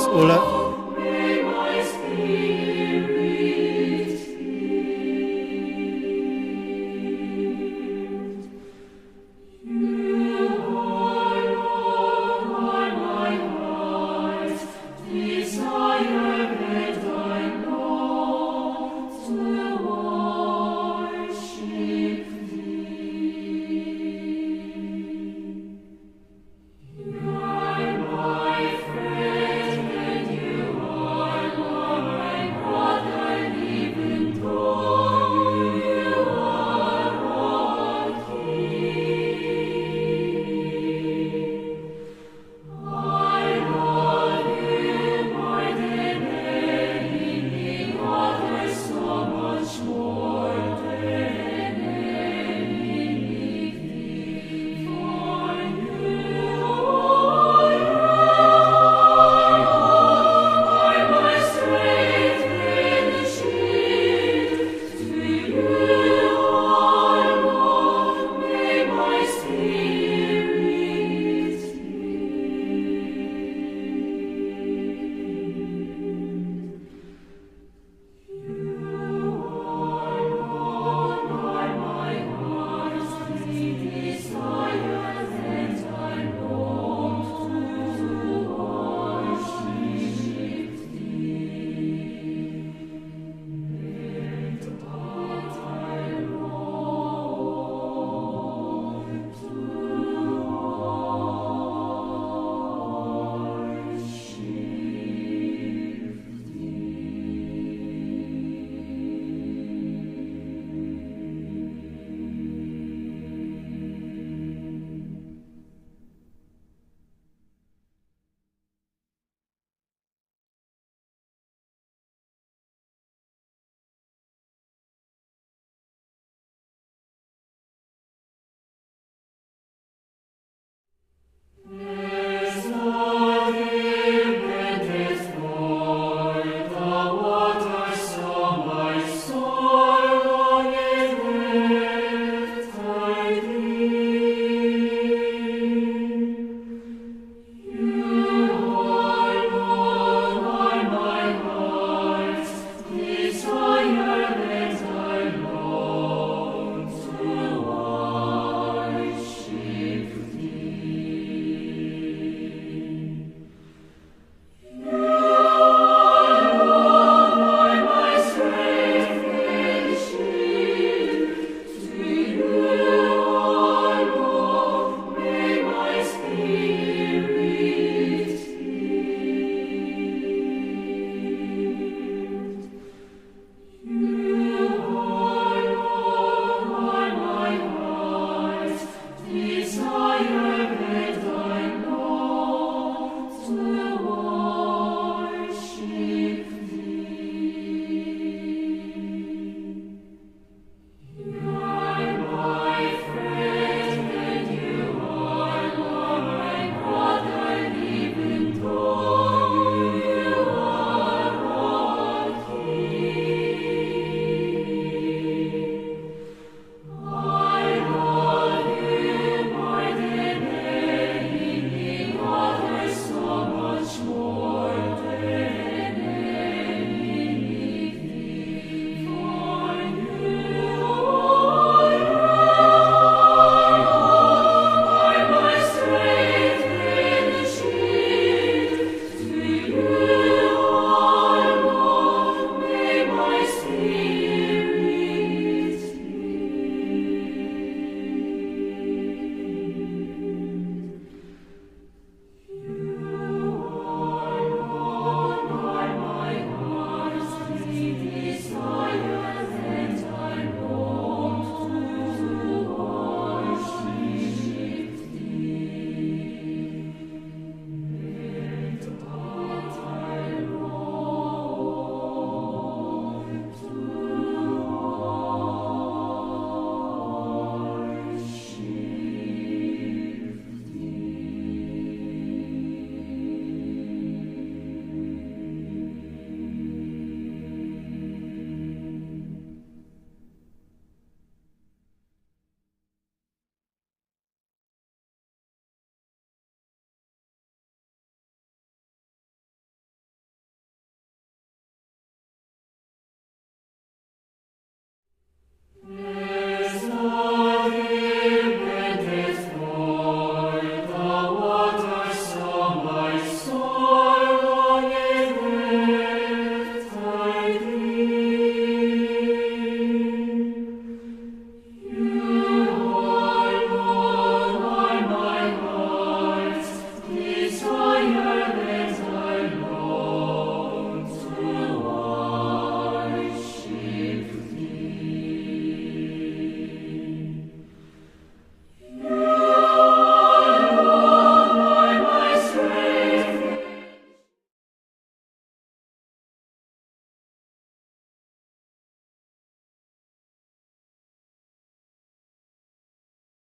Hola.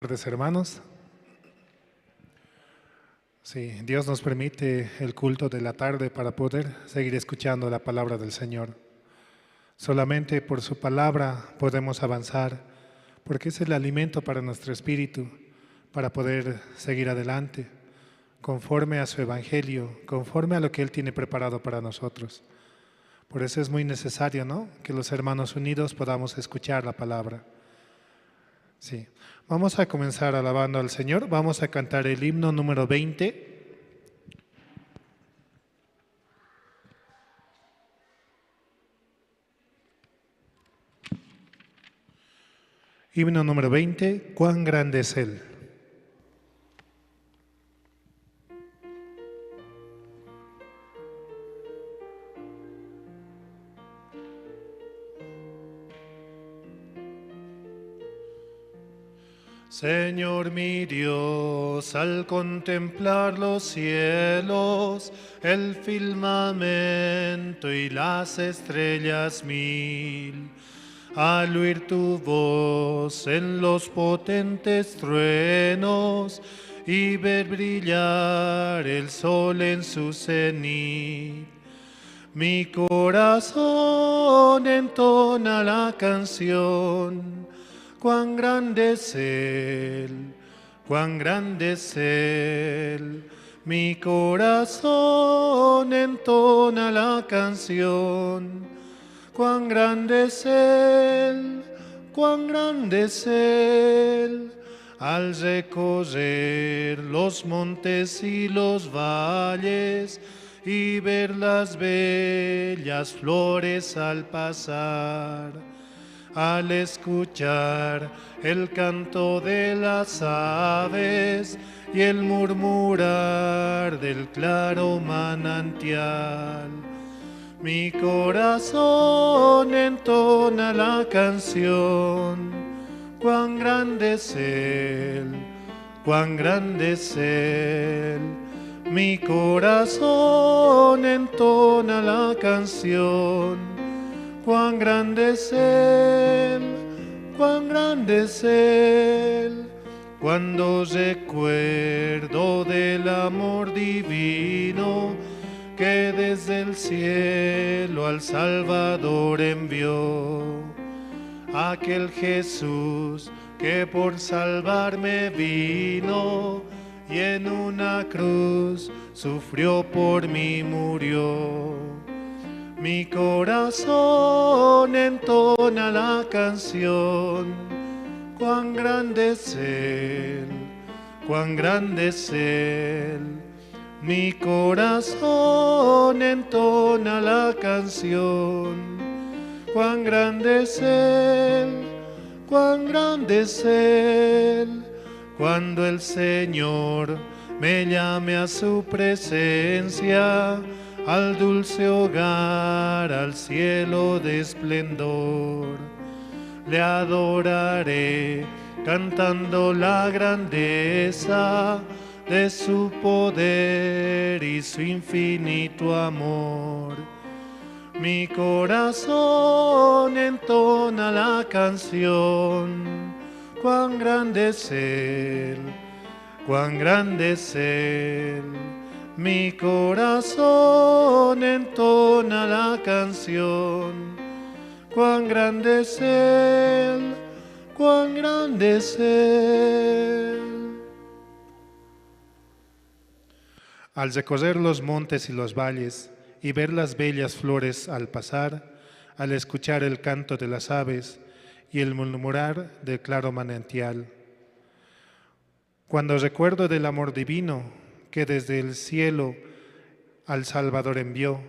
Buenas tardes, hermanos. Sí, Dios nos permite el culto de la tarde para poder seguir escuchando la palabra del Señor. Solamente por su palabra podemos avanzar, porque es el alimento para nuestro espíritu, para poder seguir adelante, conforme a su evangelio, conforme a lo que Él tiene preparado para nosotros. Por eso es muy necesario, ¿no?, que los hermanos unidos podamos escuchar la palabra. Sí, vamos a comenzar alabando al Señor. Vamos a cantar el himno número 20. Himno número 20, cuán grande es Él. Señor mi Dios, al contemplar los cielos, el firmamento y las estrellas mil, al oír tu voz en los potentes truenos y ver brillar el sol en su cenit, mi corazón entona la canción. Cuán grande es Él, cuán grande es Él. Mi corazón entona la canción. Cuán grande es Él, cuán grande es Él. Al recorrer los montes y los valles y ver las bellas flores al pasar, al escuchar el canto de las aves y el murmurar del claro manantial, mi corazón entona la canción. Cuán grande es Él, cuán grande es Él. Mi corazón entona la canción. Cuán grande es Él, cuán grande es Él. Cuando recuerdo del amor divino que desde el cielo al Salvador envió, aquel Jesús que por salvarme vino y en una cruz sufrió por mí, murió. Mi corazón entona la canción. Cuán grande es Él, cuán grande es Él. Mi corazón entona la canción. Cuán grande es Él, cuán grande es Él. Cuando el Señor me llame a su presencia, al dulce hogar, al cielo de esplendor, le adoraré cantando la grandeza de su poder y su infinito amor. Mi corazón entona la canción. Cuán grande es Él, cuán grande es Él. Mi corazón entona la canción. Cuán grande es Él, cuán grande es Él. Al recorrer los montes y los valles y ver las bellas flores al pasar, al escuchar el canto de las aves y el murmurar del claro manantial, cuando recuerdo del amor divino que desde el cielo al Salvador envió,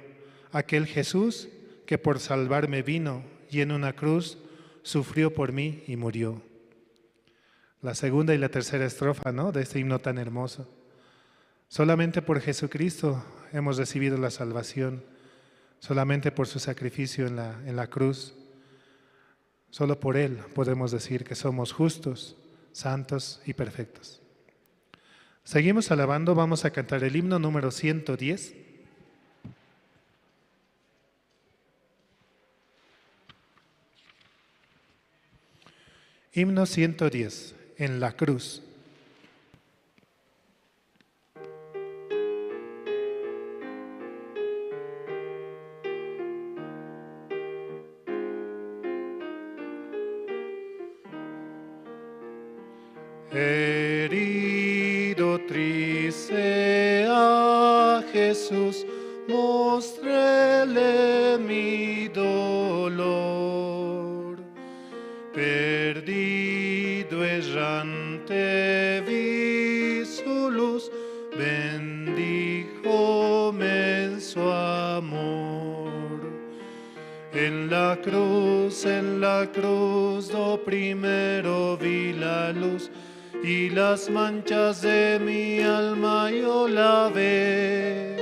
aquel Jesús que por salvarme vino y en una cruz sufrió por mí y murió. La segunda y la tercera estrofa, ¿no?, de este himno tan hermoso. Solamente por Jesucristo hemos recibido la salvación, solamente por su sacrificio en la cruz. Solo por Él podemos decir que somos justos, santos y perfectos. Seguimos alabando, vamos a cantar el himno número 110. Himno 110. en la cruz. Herido, triste a Jesús, mostréle mi dolor. Perdido, errante, vi su luz, bendíjome en su amor. En la cruz, do primero vi la luz, y las manchas de mi alma yo lavé.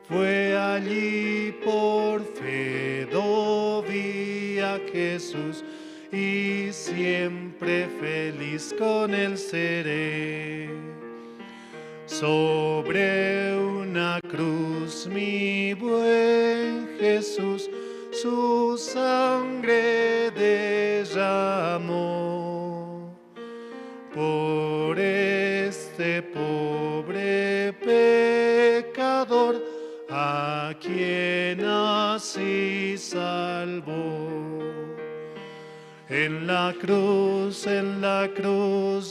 Fue allí por fe do vi a Jesús, y siempre feliz con él seré. Sobre una cruz mi buen Jesús su sangre derramó. Por este pobre pecador, a quien así salvó. En la cruz,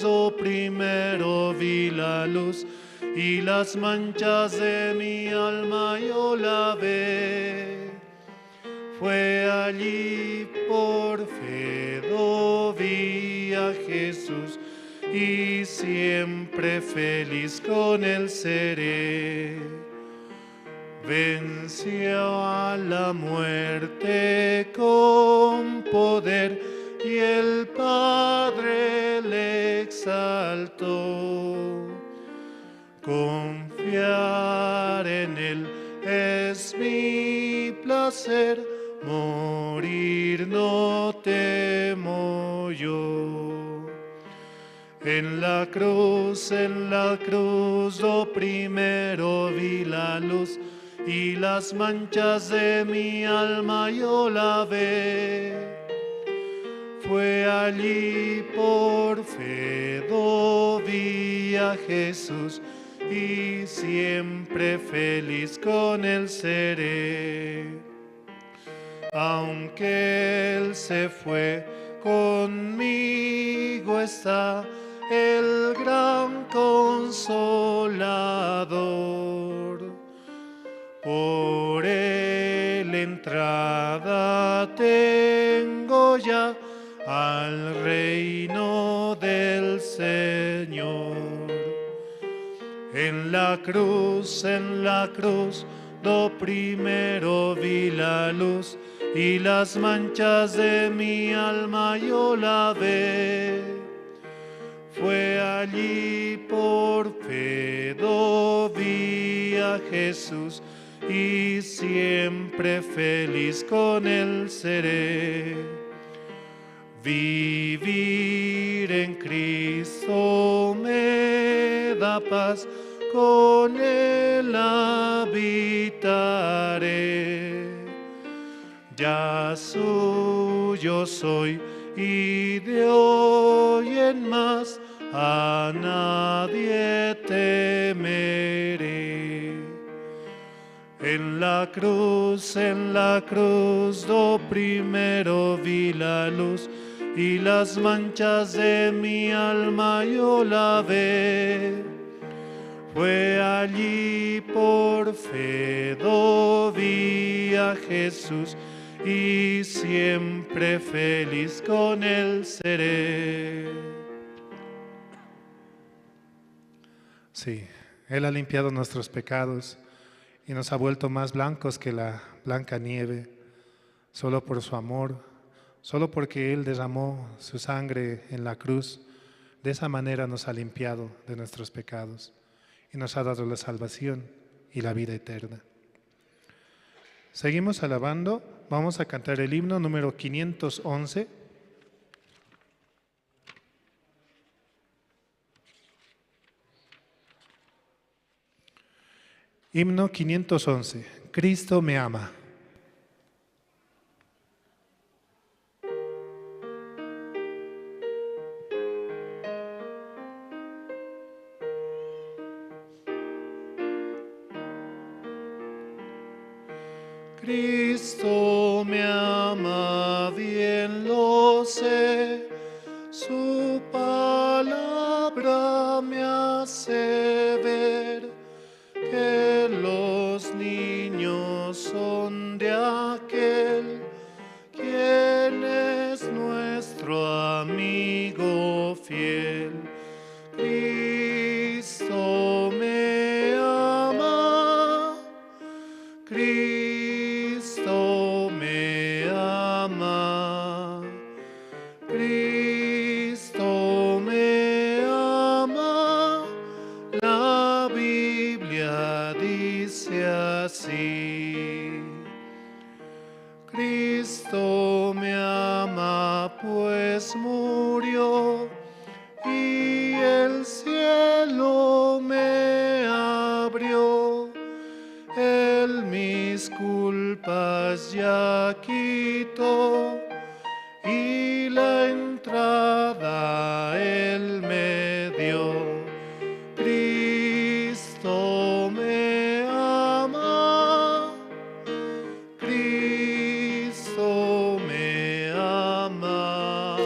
oh primero vi la luz, y las manchas de mi alma yo lavé. Fue allí por fe do vi a Jesús, y siempre feliz con él seré. Venció a la muerte con poder, y el Padre le exaltó. Confiar en él es mi placer, morir no temo yo. En la cruz, do primero vi la luz, y las manchas de mi alma yo lavé. Fue allí por fe do vi a Jesús, y siempre feliz con él seré. Aunque él se fue, conmigo está el gran Consolador. Por él entrada tengo ya al reino del Señor. En la cruz, do primero vi la luz, y las manchas de mi alma yo lavé. Fue allí por fe do vi a Jesús, y siempre feliz con él seré. Vivir en Cristo me da paz, con él habitaré. Ya suyo soy, y de hoy en más a nadie temeré. En la cruz, do primero vi la luz, y las manchas de mi alma yo lavé. Fue allí por fe do vi a Jesús, y siempre feliz con él seré. Sí, él ha limpiado nuestros pecados y nos ha vuelto más blancos que la blanca nieve, solo por su amor, solo porque él derramó su sangre en la cruz. De esa manera nos ha limpiado de nuestros pecados y nos ha dado la salvación y la vida eterna. Seguimos alabando, vamos a cantar el himno número 511. Himno 511, Cristo me ama. Cristo me ama, bien lo sé, su palabra me hace ver que los niños son de aquel quien es nuestro amigo fiel. Cristo me ama, Cristo me ama, Cristo me ama. La Biblia dice así. Cristo me ama, pues murió y el cielo me abrió. Él mis culpas ya quitó y la entrada Él me dio. Cristo me ama, Cristo me ama,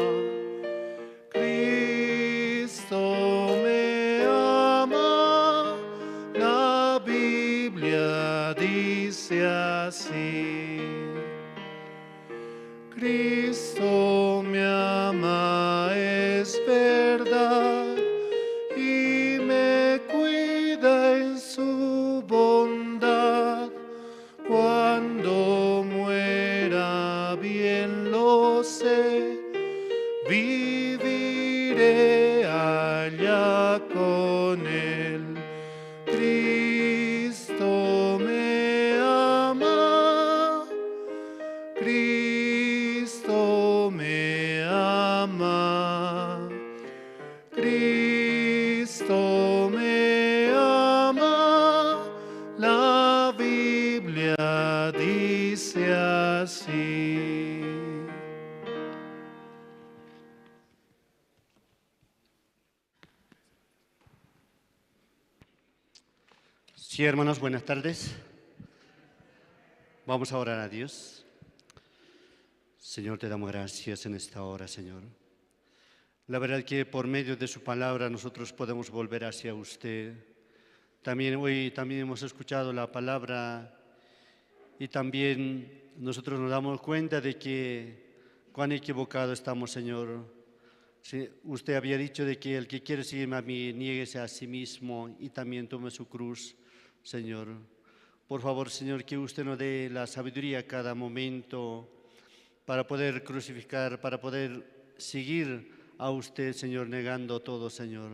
Cristo me ama. La Biblia dice así. Cristo me ama, es verdad, y me cuida en su bondad. Cuando muera, bien lo sé, viviré allá con él. Cristo me ama, Cristo me ama, Cristo me ama. La Biblia dice así. Sí, hermanos, buenas tardes. Vamos a orar a Dios. Señor, te damos gracias en esta hora, Señor. La verdad que por medio de su palabra nosotros podemos volver hacia usted. Hoy hemos escuchado la palabra y también nosotros nos damos cuenta de que cuán equivocado estamos, Señor. Sí, usted había dicho de que el que quiere seguirme a mí, niéguese a sí mismo y también tome su cruz, Señor. Por favor, Señor, que usted nos dé la sabiduría a cada momento para poder crucificar, para poder seguir a usted, Señor, negando todo, Señor.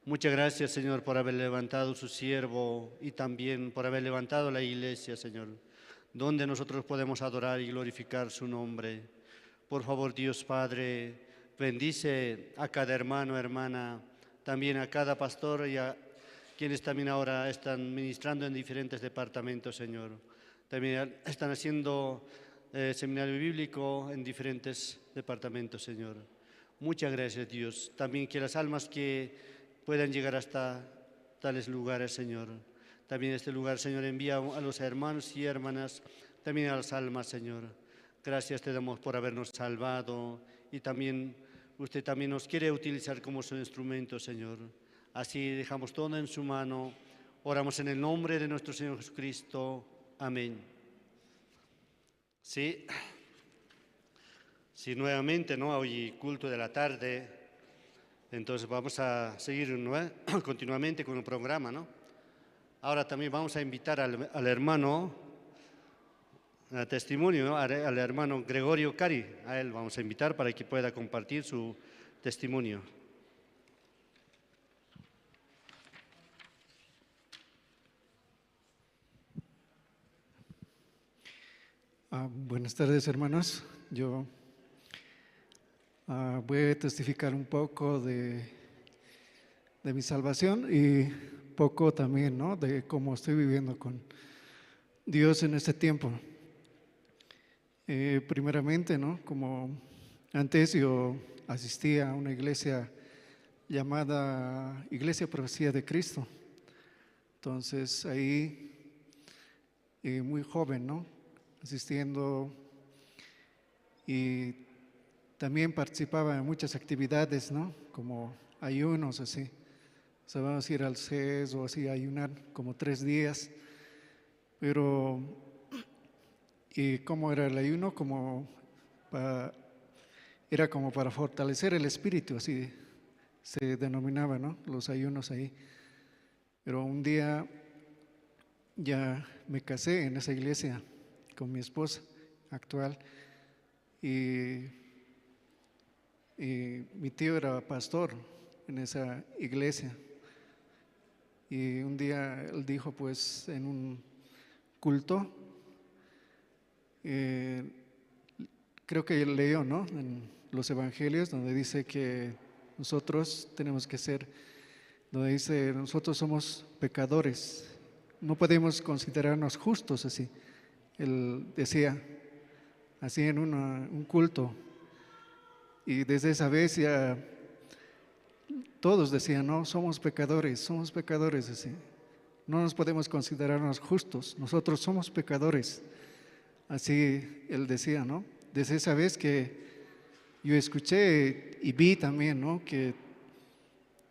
Muchas gracias, Señor, por haber levantado su siervo y también por haber levantado la iglesia, Señor, donde nosotros podemos adorar y glorificar su nombre. Por favor, Dios Padre, bendice a cada hermano, hermana, también a cada pastor y a quienes también ahora están ministrando en diferentes departamentos, Señor. También están haciendo seminario bíblico en diferentes departamentos, Señor. Muchas gracias, Dios. También que las almas que puedan llegar hasta tales lugares, Señor. También este lugar, Señor, envía a los hermanos y hermanas, también a las almas, Señor. Gracias te damos por habernos salvado y también usted también nos quiere utilizar como su instrumento, Señor. Así dejamos todo en su mano. Oramos en el nombre de nuestro Señor Jesucristo. Amén. Sí, nuevamente, ¿no? Hoy culto de la tarde. Entonces vamos a seguir, ¿no? continuamente con el programa, ¿no? Ahora también vamos a invitar al hermano a testimonio, ¿no? al hermano Gregorio Cari. A él vamos a invitar para que pueda compartir su testimonio. Buenas tardes, hermanos. Yo voy a testificar un poco de mi salvación y poco también, ¿no?, de cómo estoy viviendo con Dios en este tiempo. Primeramente, ¿no?, como antes yo asistía a una iglesia llamada Iglesia Profecía de Cristo. Entonces ahí, muy joven, ¿no?, asistiendo, y también participaba en muchas actividades, ¿no? Como ayunos, así. O sea, vamos a ir al CES o así, a ayunar como 3 días. Pero, ¿y cómo era el ayuno? Era como para fortalecer el espíritu, así se denominaba, ¿no? Los ayunos ahí. Pero un día ya me casé en esa iglesia con mi esposa actual, y mi tío era pastor en esa iglesia. Y un día él dijo, pues, en un culto, creo que él leyó, ¿no?, en los evangelios, donde dice que nosotros tenemos que ser, donde dice, nosotros somos pecadores, no podemos considerarnos justos así. Él decía, así en un culto. Y desde esa vez ya todos decían, no, somos pecadores, así. No nos podemos considerarnos justos, nosotros somos pecadores. Así él decía, ¿no? Desde esa vez que yo escuché y vi también, ¿no?, que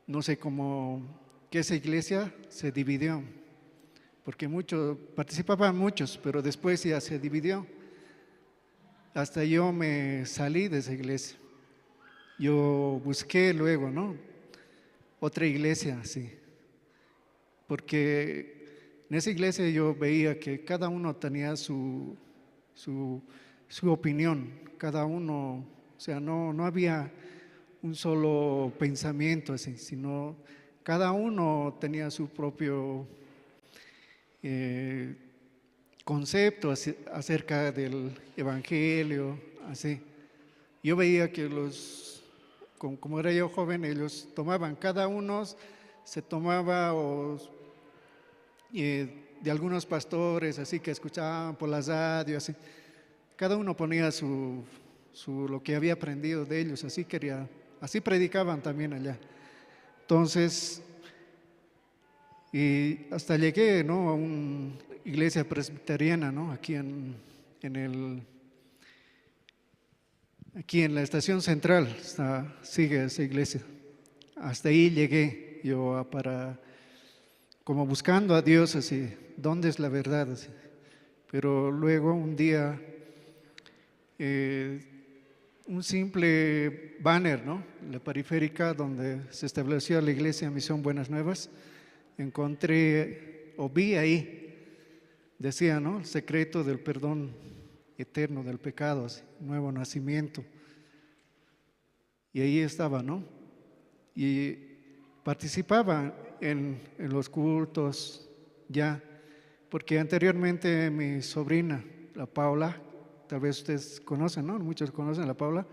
no sé cómo, que esa iglesia se dividió, porque participaban muchos, pero después ya se dividió. Hasta yo me salí de esa iglesia. Yo busqué luego, ¿no?, otra iglesia, sí, porque en esa iglesia yo veía que cada uno tenía su opinión, cada uno, o sea, no había un solo pensamiento así, sino cada uno tenía su propio concepto acerca del evangelio, así. Yo veía que como era yo joven, ellos tomaban, cada uno se tomaba de algunos pastores, así que escuchaban por las radios, así. Cada uno ponía lo que había aprendido de ellos, así predicaban también allá. Entonces, y hasta llegué, ¿no?, a una iglesia presbiteriana, ¿no?, aquí en la estación central sigue esa iglesia. Hasta ahí llegué yo como buscando a Dios, así, ¿dónde es la verdad? Así. Pero luego un día, un simple banner, ¿no?, en la periférica donde se estableció la iglesia Misión Buenas Nuevas, encontré o vi ahí, decía, ¿no?, el secreto del perdón eterno del pecado, así, nuevo nacimiento. Y ahí estaba, ¿no? Y participaba en los cultos ya, porque anteriormente mi sobrina, la Paula, tal vez ustedes conocen, ¿no? Muchos conocen a la Paula.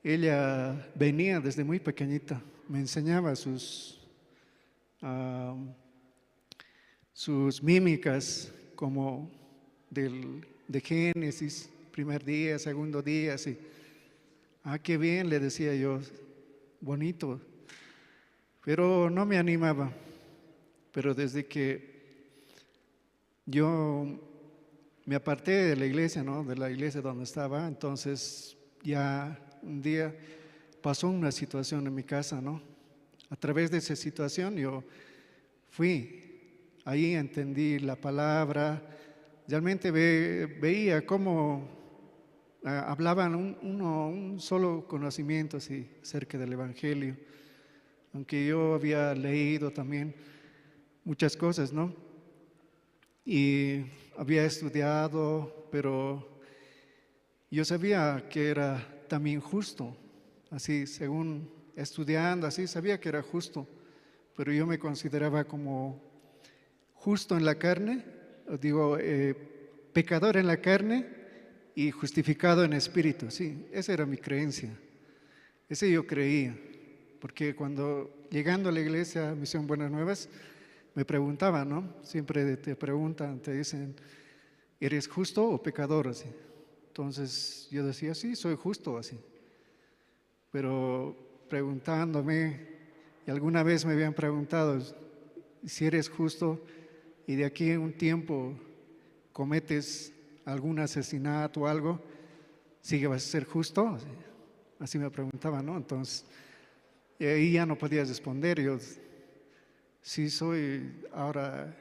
Ella venía desde muy pequeñita, me enseñaba sus mímicas, como de Génesis, primer día, segundo día, así. Qué bien, le decía yo, bonito, pero no me animaba. Pero desde que yo me aparté de la iglesia, ¿no?, de la iglesia donde estaba, entonces ya un día pasó una situación en mi casa, ¿no? A través de esa situación yo ahí entendí la palabra, realmente veía cómo hablaban un solo conocimiento así acerca del evangelio, aunque yo había leído también muchas cosas, ¿no? Y había estudiado, pero yo sabía que era también justo, así, según estudiando, así, sabía que era justo, pero yo me consideraba como justo en la carne, pecador en la carne y justificado en espíritu, sí, esa era mi creencia, ese yo creía, porque cuando llegando a la iglesia Misión Buenas Nuevas, me preguntaban, ¿no? Siempre te preguntan, te dicen, ¿eres justo o pecador? Así. Entonces yo decía, sí, soy justo, así. Pero preguntándome, y alguna vez me habían preguntado, si eres justo y de aquí a un tiempo cometes algún asesinato o algo, ¿sí que vas a ser justo? Así me preguntaba, ¿no? Entonces, y ahí ya no podías responder. Yo sí soy ahora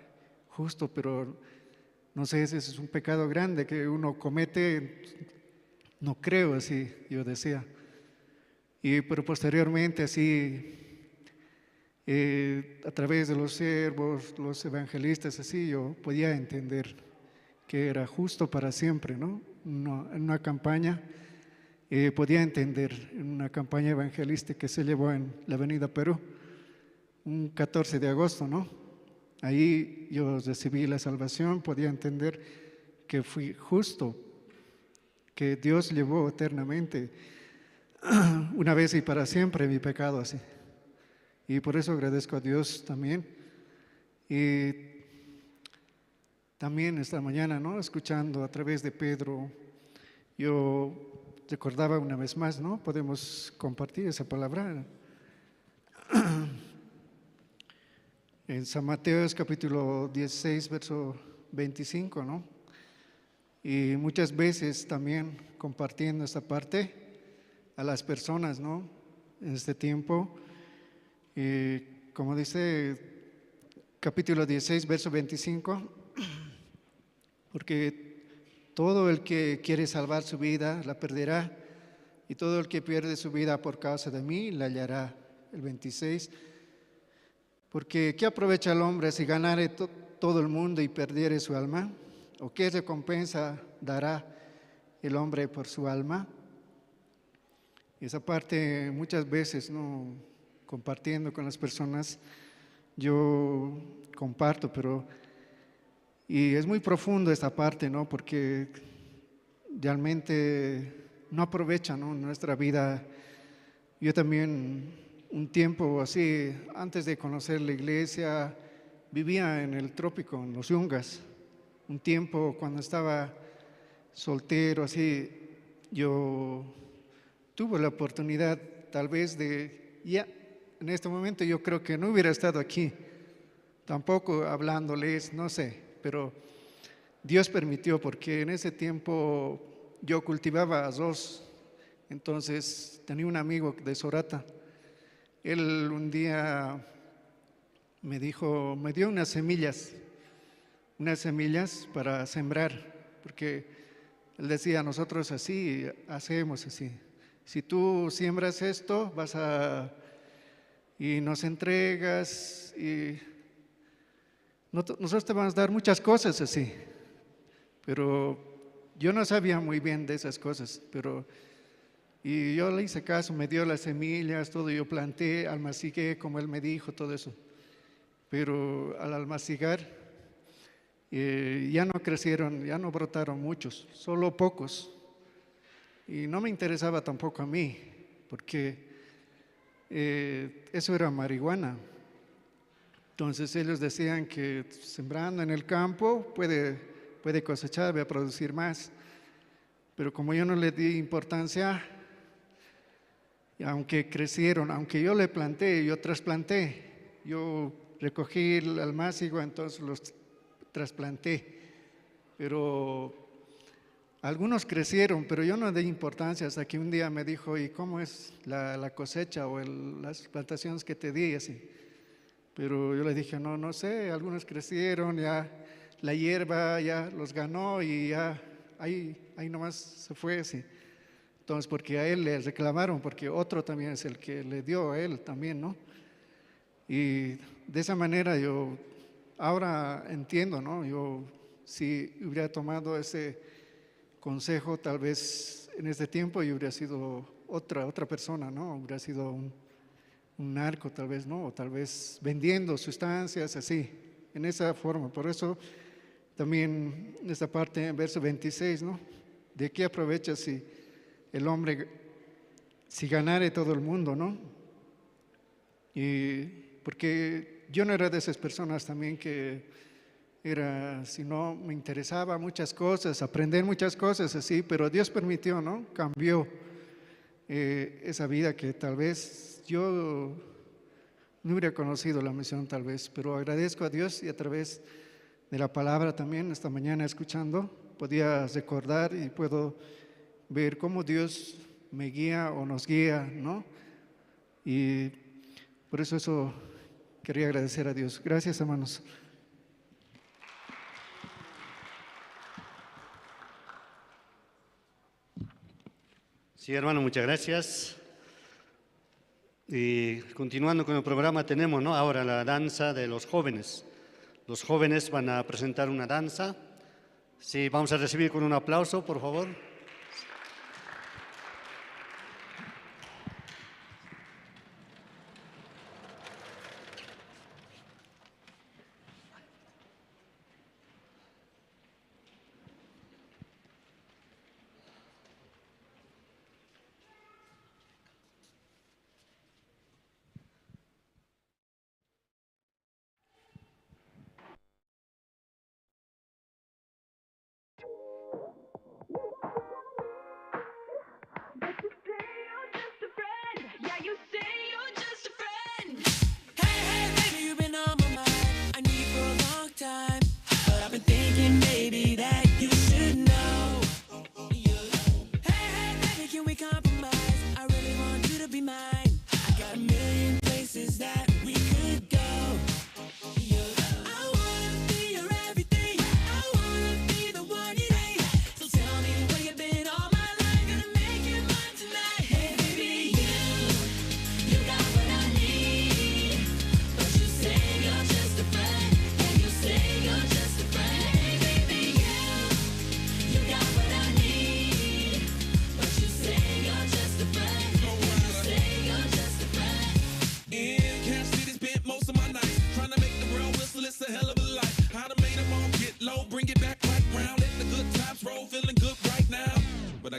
justo, pero no sé, ese es un pecado grande que uno comete, no creo, así yo decía. Pero posteriormente, así, a través de los siervos, los evangelistas, así yo podía entender que era justo para siempre, ¿no? En una campaña, podía entender, en una campaña evangelística que se llevó en la Avenida Perú, un 14 de agosto, ¿no? Ahí yo recibí la salvación, podía entender que fui justo, que Dios llevó eternamente, una vez y para siempre, mi pecado así. Y por eso agradezco a Dios también. Y también esta mañana, ¿no? Escuchando a través de Pedro, yo recordaba una vez más, ¿no? Podemos compartir esa palabra. En San Mateo capítulo 16, verso 25, ¿no? Y muchas veces también compartiendo esta parte a las personas, ¿no? En este tiempo, como dice capítulo 16, verso 25, porque todo el que quiere salvar su vida la perderá, y todo el que pierde su vida por causa de mí la hallará. El 26, porque ¿qué aprovecha el hombre si ganare todo el mundo y perdiere su alma? ¿O qué recompensa dará el hombre por su alma? Esa parte muchas veces, ¿no? Compartiendo con las personas, yo comparto, y es muy profundo esta parte, ¿no? Porque realmente no aprovecha, ¿no? Nuestra vida. Yo también un tiempo así, antes de conocer la iglesia, vivía en el trópico, en los Yungas. Un tiempo cuando estaba soltero, así, yo tuve la oportunidad tal vez en este momento yo creo que no hubiera estado aquí, tampoco hablándoles, no sé, pero Dios permitió, porque en ese tiempo yo cultivaba arroz. Entonces tenía un amigo de Sorata. Él un día me dio unas semillas para sembrar, porque él decía, nosotros así hacemos así. Si tú siembras esto, y nos entregas, y nosotros te vamos a dar muchas cosas así. Pero yo no sabía muy bien de esas cosas, y yo le hice caso, me dio las semillas, todo, yo planté, almacigué como él me dijo, todo eso. Pero al almacigar, ya no crecieron, ya no brotaron muchos, solo pocos. Y no me interesaba tampoco a mí, porque eso era marihuana. Entonces ellos decían que sembrando en el campo puede cosechar, va a producir más. Pero como yo no le di importancia, aunque crecieron, aunque yo le planté, yo trasplanté, yo recogí el almácigo, entonces los trasplanté. Pero algunos crecieron, pero yo no di importancia hasta que un día me dijo, ¿y cómo es la cosecha o las plantaciones que te di? Así. Pero yo le dije, no sé, algunos crecieron, ya la hierba ya los ganó y ya ahí nomás se fue así. Entonces, porque a él le reclamaron, porque otro también es el que le dio a él también, ¿no? Y de esa manera yo ahora entiendo, ¿no? Yo si hubiera tomado ese consejo, tal vez en ese tiempo yo hubiera sido otra persona, ¿no? Hubiera sido un narco tal vez, ¿no? O tal vez vendiendo sustancias así, en esa forma. Por eso también en esta parte, en verso 26, ¿no? ¿De qué aprovecha si el hombre, si ganare todo el mundo, ¿no? Y porque yo no era de esas personas también que sino me interesaba muchas cosas, aprender muchas cosas así, pero Dios permitió, ¿no? Cambió esa vida que tal vez yo no hubiera conocido la misión tal vez, pero agradezco a Dios y a través de la palabra también, esta mañana escuchando, podía recordar y puedo ver cómo Dios me guía o nos guía, ¿no? Y por eso quería agradecer a Dios. Gracias, hermanos. Sí, hermano, muchas gracias. Y continuando con el programa, tenemos, ¿no?, ahora la danza de los jóvenes. Los jóvenes van a presentar una danza. Sí, vamos a recibir con un aplauso, por favor.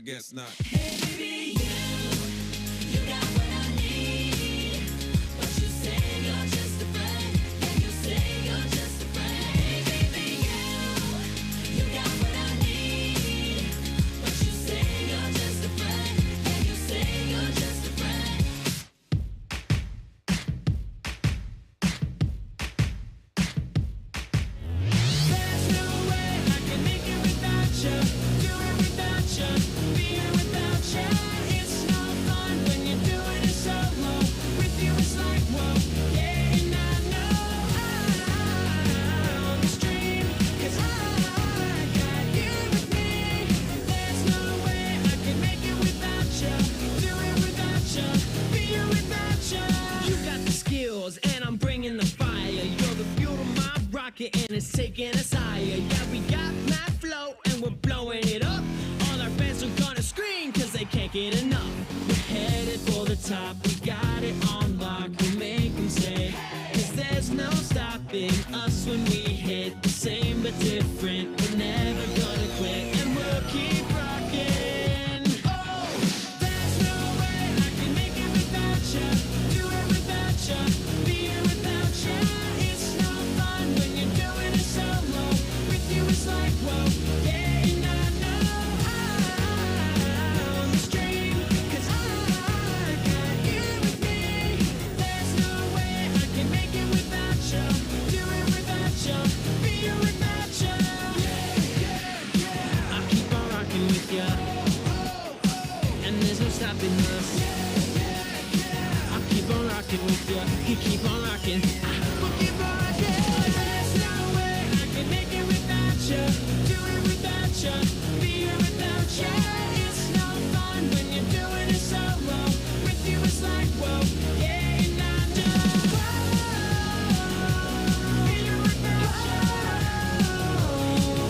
Guess not. Hey, baby, you got what I need. But you say you're just a friend, and you say you're just a friend. Hey, baby, you got what I need. But you say you're just a friend, and you say you're just a friend. There's no way I can make it without you, do it without you. It's no fun when you're doing it solo. With you it's like, whoa, yeah, and I know I'm on this dream, 'cause I got you with me. There's no way I can make it without you, do it without you, be it without you. You got the skills and I'm bringing the fire. You're the fuel to my rocket and it's taking us higher. Yeah, we got mad flow and we're blowing it up. All our fans are gonna scream 'cause they can't get enough. We're headed for the top, we got it on lock. We make them say, 'cause there's no stopping us when we hit. The same but different, we're never gonna quit. And we'll keep rocking. Oh, there's no way I can make it without you, do it without you, be it without you. It's no fun when you're doing it solo. With you it's like, whoa, yeah, and I know I'm on this dream, 'cause I got you with me. There's no way I can make it without you, do it without you, be it without you. I keep on rocking with you, and there's no stopping us. I keep on rocking with you, you keep on rocking. We'll keep on rocking. There's no way I can make it without you, do it without you, be it without you. It's no fun when you're doing it solo. With you it's like, whoa, yeah, and I know. Be it without you,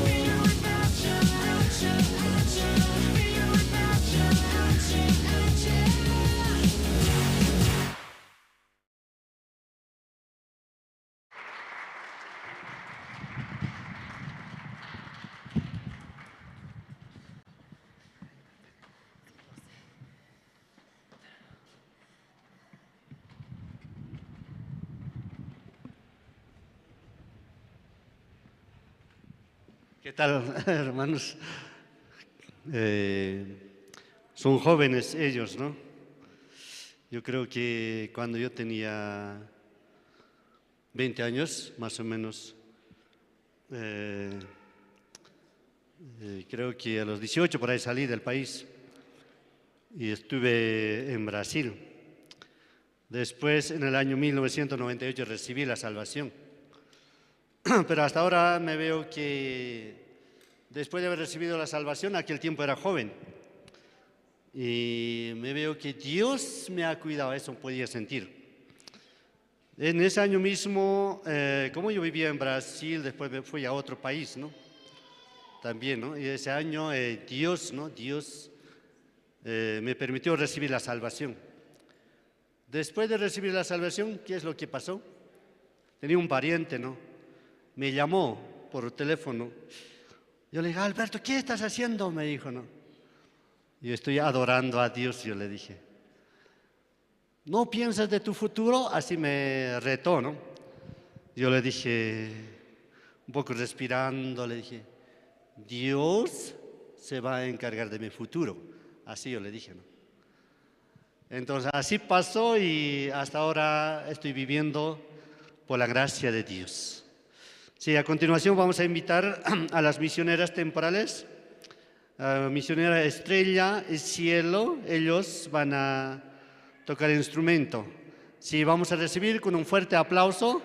be it without you, be it without you. ¿Qué tal, hermanos? Son jóvenes ellos, ¿no? Yo creo que cuando yo tenía 20 años, más o menos, eh, creo que a los 18 por ahí salí del país y estuve en Brasil. Después, en el año 1998, recibí la salvación. Pero hasta ahora me veo que después de haber recibido la salvación, aquel tiempo era joven. Y me veo que Dios me ha cuidado, eso podía sentir. En ese año mismo, como yo vivía en Brasil, después me fui a otro país, ¿no? También, ¿no? Y ese año Dios, ¿no? Dios me permitió recibir la salvación. Después de recibir la salvación, ¿qué es lo que pasó? Tenía un pariente, ¿no? Me llamó por teléfono. Yo le dije, Alberto, ¿qué estás haciendo? Me dijo, ¿no? Yo estoy adorando a Dios, yo le dije. ¿No piensas de tu futuro? Así me retó, ¿no? Yo le dije, un poco respirando, le dije, Dios se va a encargar de mi futuro. Así yo le dije, ¿no? Entonces, así pasó y hasta ahora estoy viviendo por la gracia de Dios. Sí, a continuación vamos a invitar a las misioneras temporales, misionera Estrella y Cielo, ellos van a tocar instrumento. Sí, vamos a recibir con un fuerte aplauso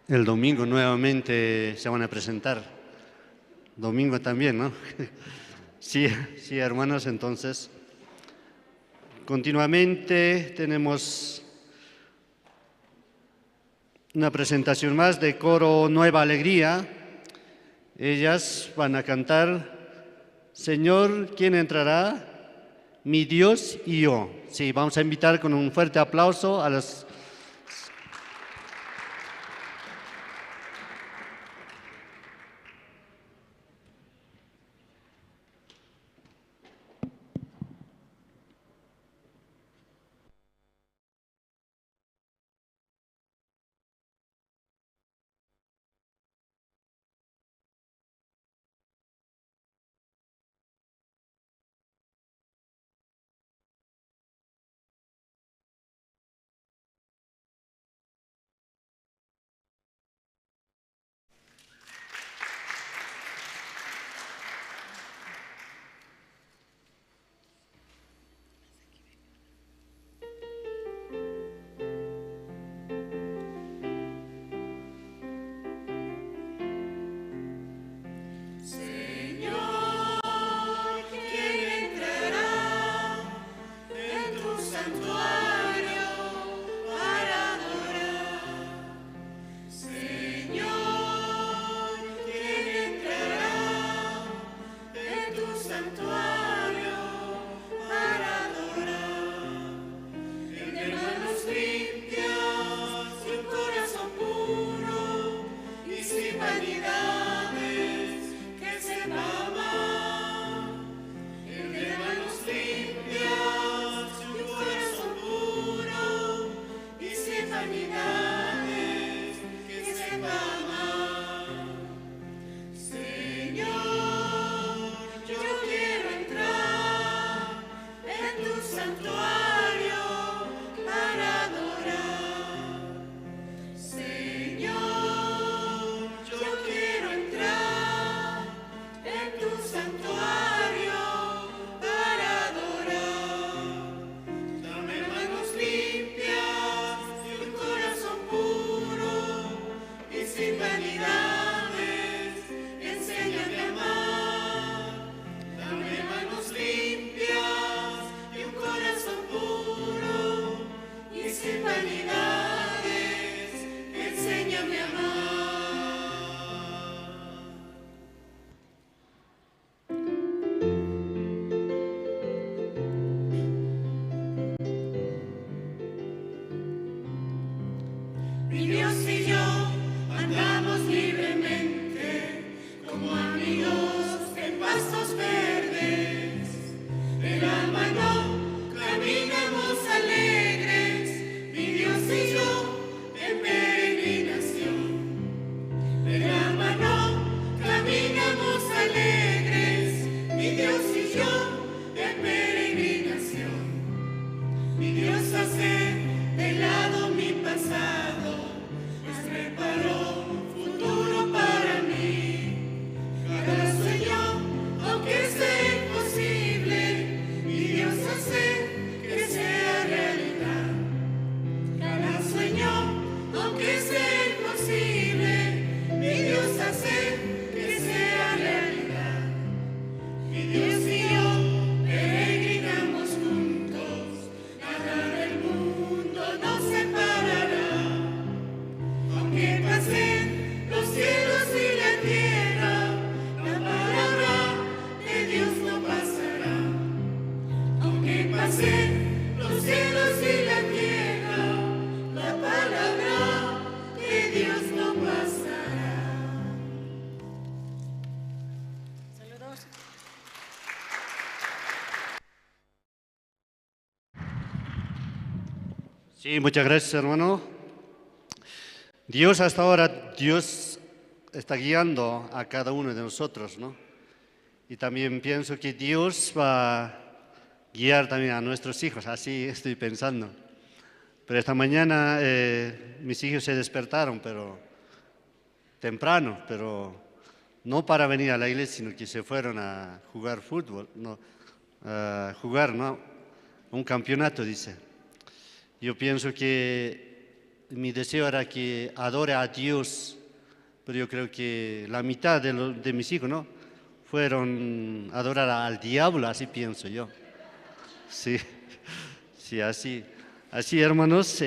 El domingo nuevamente se van a presentar. Domingo también, ¿no? Sí, sí, hermanos, entonces, continuamente tenemos una presentación más de coro Nueva Alegría. Ellas van a cantar Señor, ¿quién entrará? Mi Dios y yo. Sí, vamos a invitar con un fuerte aplauso a las... Mi Dios y yo andamos libremente como amigos en pastos verdes. De la mano caminamos alegres, mi Dios y yo en peregrinación. De la mano caminamos alegres, mi Dios y yo en peregrinación. Mi Dios hace de lado mi pasado, pues preparó un futuro para mí. Cada sueño, aunque sea imposible, mi Dios hace que sea realidad. Cada sueño, aunque sea imposible, mi Dios hace que sea realidad. Mi Dios y yo peregrinamos juntos, nada del mundo nos separará. Aunque pasen los cielos y la tierra, la palabra de Dios no pasará. Aunque pasen los cielos y la tierra, la palabra de Dios no pasará. Saludos. Sí, muchas gracias, hermano. Dios hasta ahora, Dios está guiando a cada uno de nosotros, ¿no? Y también pienso que Dios va a guiar también a nuestros hijos, así estoy pensando. Pero esta mañana mis hijos se despertaron, pero temprano, pero no para venir a la iglesia, sino que se fueron a jugar fútbol, no, a jugar, ¿no? Un campeonato, dice. Yo pienso que mi deseo era que adore a Dios, pero yo creo que la mitad de mis hijos, ¿no? Fueron a adorar al diablo, así pienso yo. Sí, sí, así. Así, hermanos,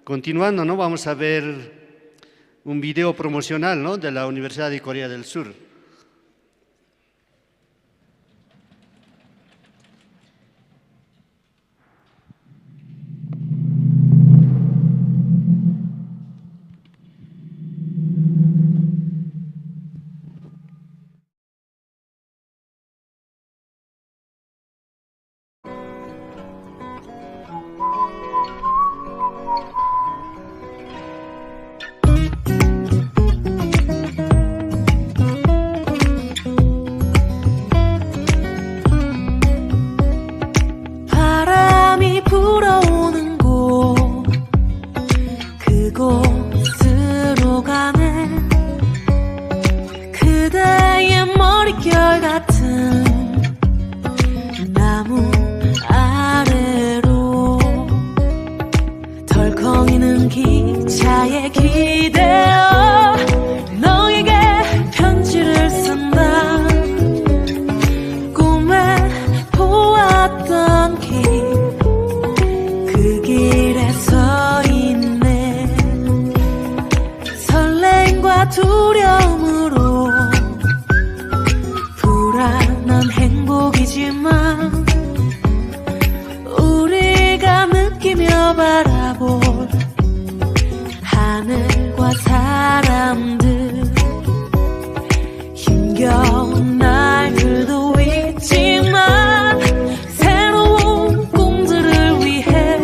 continuando, ¿no? Vamos a ver un video promocional, ¿no? De la Universidad de Corea del Sur. 바람이 불어오는 곳 그곳으로 가네 그대의 머릿결 같은 나무 아래로 덜컹이는 기차에 기대어 너에게 편지를 쓴다 꿈에 보았던 길 그 길에 서 있네 설렘과 두려움으로 불안한 행복이지만 우리가 느끼며 바라볼 하늘과 사람들 힘겨운 날들도 있지만 새로운 꿈들을 위해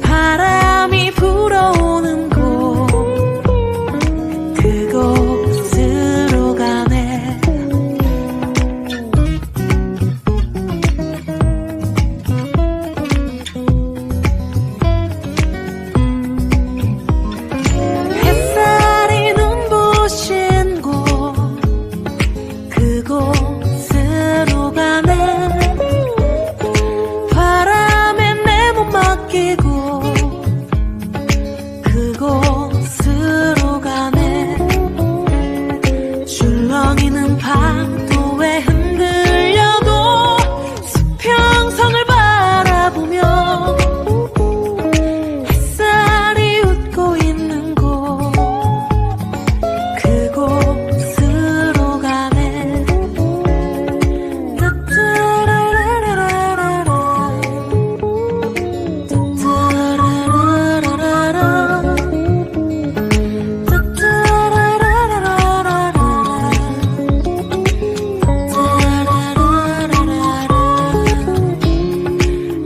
바람이 불어오는 곳 그곳으로 가네 햇살이 눈부신 곳 그곳으로 가네 바람에 내 몸 맡기고 그곳으로 가네 줄렁이는 파도에 흔들려도 수평성을 바라보며 햇살이 웃고 있는 곳 그곳으로 가네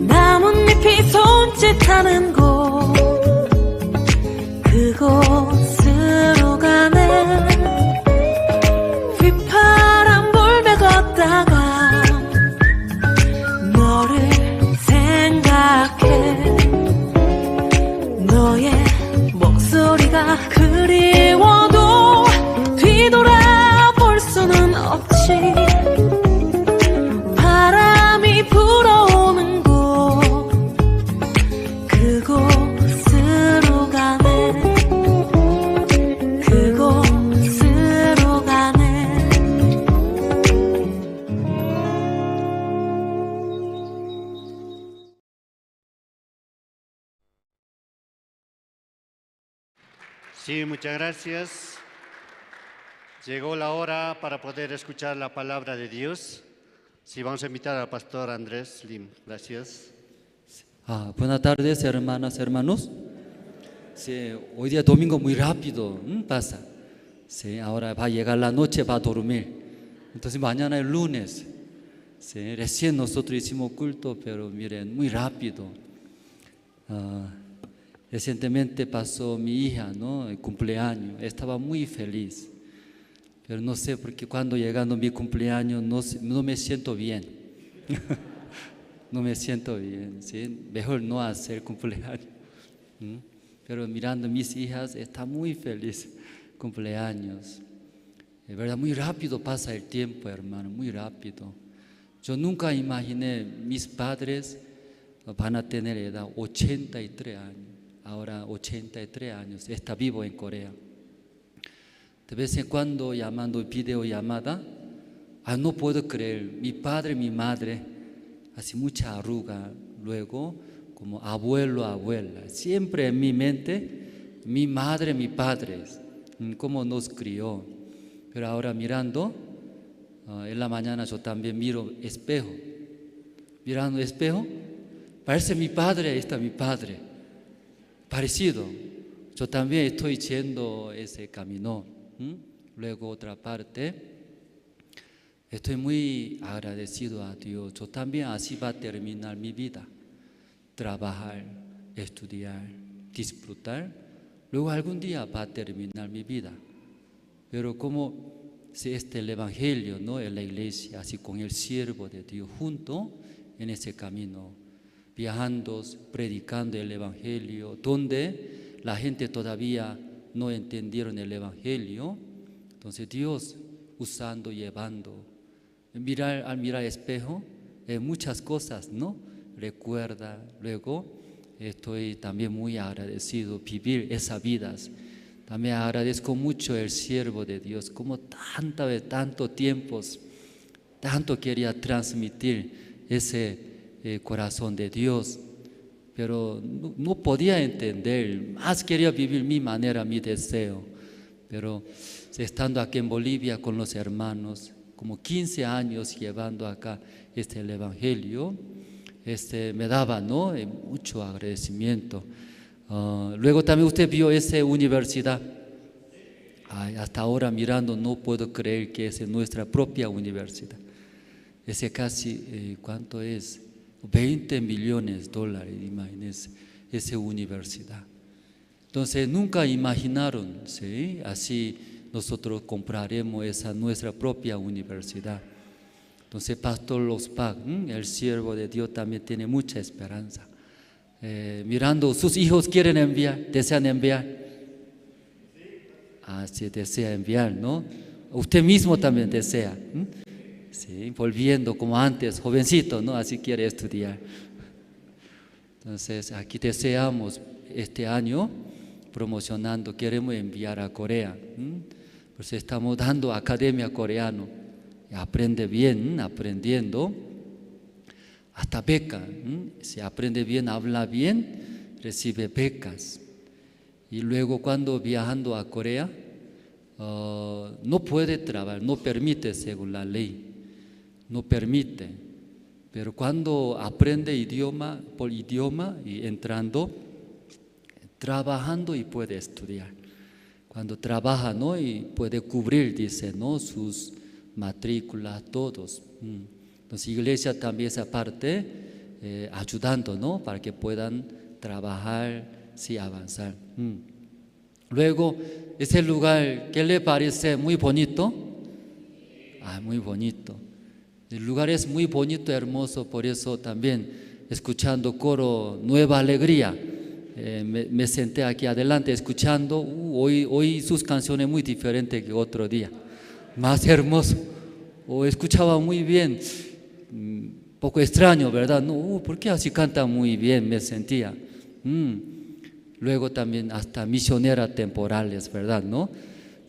나뭇잎이 손짓하는 곳 그곳으로 가네 휘파람 불며 걷다가 너를 생각해 너의 목소리가 그리워도 뒤돌아볼 수는 없지 바람이 불어오는 곳 그곳으로 가네 그곳으로 가네 Sí, muchas gracias. Llegó la hora para poder escuchar la palabra de Dios. Sí, vamos a invitar al pastor Andrés Lim. Gracias. Buenas tardes, hermanas, hermanos. Sí, hoy día domingo muy rápido pasa. Sí, ahora va a llegar la noche, va a dormir. Entonces mañana es lunes. Sí, recién nosotros hicimos culto, pero miren, muy rápido. Recientemente pasó mi hija, ¿no? El cumpleaños. Estaba muy feliz. Pero no sé, porque cuando llegando mi cumpleaños no me siento bien. No me siento bien, ¿sí? Mejor no hacer cumpleaños. Pero mirando a mis hijas, está muy feliz cumpleaños. De verdad, muy rápido pasa el tiempo, hermano, muy rápido. Yo nunca imaginé mis padres van a tener edad 83 años, ahora 83 años, está vivo en Corea. De vez en cuando llamando videollamada, no puedo creer, mi padre, mi madre, hace mucha arruga, luego como abuelo, abuela, siempre en mi mente, mi madre, mi padre, cómo nos crió. Pero ahora mirando, en la mañana yo también miro espejo, mirando espejo, parece mi padre, está mi padre, parecido. Yo también estoy yendo ese camino. Luego otra parte, estoy muy agradecido a Dios. Yo también así va a terminar mi vida. Trabajar, estudiar, disfrutar. Luego algún día va a terminar mi vida. Pero como si el Evangelio, ¿no? En la iglesia, así con el siervo de Dios, junto en ese camino, viajando, predicando el Evangelio, donde la gente todavía no entendieron el Evangelio. Entonces Dios usando, llevando. Al mirar el espejo, muchas cosas, ¿no? Recuerda. Luego estoy también muy agradecido vivir esas vidas. También agradezco mucho el siervo de Dios, como tanto tiempo, tanto quería transmitir ese corazón de Dios, pero no podía entender, más quería vivir mi manera, mi deseo. Pero estando aquí en Bolivia con los hermanos, como 15 años llevando acá el Evangelio, me daba, ¿no? Mucho agradecimiento. Luego también usted vio esa universidad. Hasta ahora mirando no puedo creer que es nuestra propia universidad. Ese casi, ¿cuánto es? $20 millones, imagínense, esa universidad. Entonces nunca imaginaron, ¿sí? Así nosotros compraremos esa nuestra propia universidad. Entonces Pastor Lospak, el siervo de Dios, también tiene mucha esperanza. Mirando, sus hijos quieren enviar, desean enviar. Sí, desea enviar, ¿no? Usted mismo también desea. Sí, volviendo como antes, jovencito, ¿no? Así quiere estudiar. Entonces, aquí deseamos este año promocionando, queremos enviar a Corea. Pues estamos dando academia coreano. Aprende bien, aprendiendo. Hasta beca. Si aprende bien, habla bien, recibe becas. Y luego cuando viajando a Corea, no puede trabajar, no permite según la ley. No permite, pero cuando aprende idioma por idioma y entrando, trabajando y puede estudiar. Cuando trabaja, ¿no? Y puede cubrir, dice, ¿no? Sus matrículas, todos. Entonces, iglesia también esa parte ayudando, ¿no? Para que puedan trabajar, sí, avanzar. Luego, ese lugar, ¿qué le parece? Muy bonito. Muy bonito. El lugar es muy bonito, hermoso, por eso también escuchando coro Nueva Alegría, me senté aquí adelante escuchando, hoy sus canciones muy diferentes que otro día, más hermoso, escuchaba muy bien, poco extraño, ¿verdad? No, ¿por qué así canta muy bien? Me sentía. Luego también hasta misioneras temporales, ¿verdad? ¿No?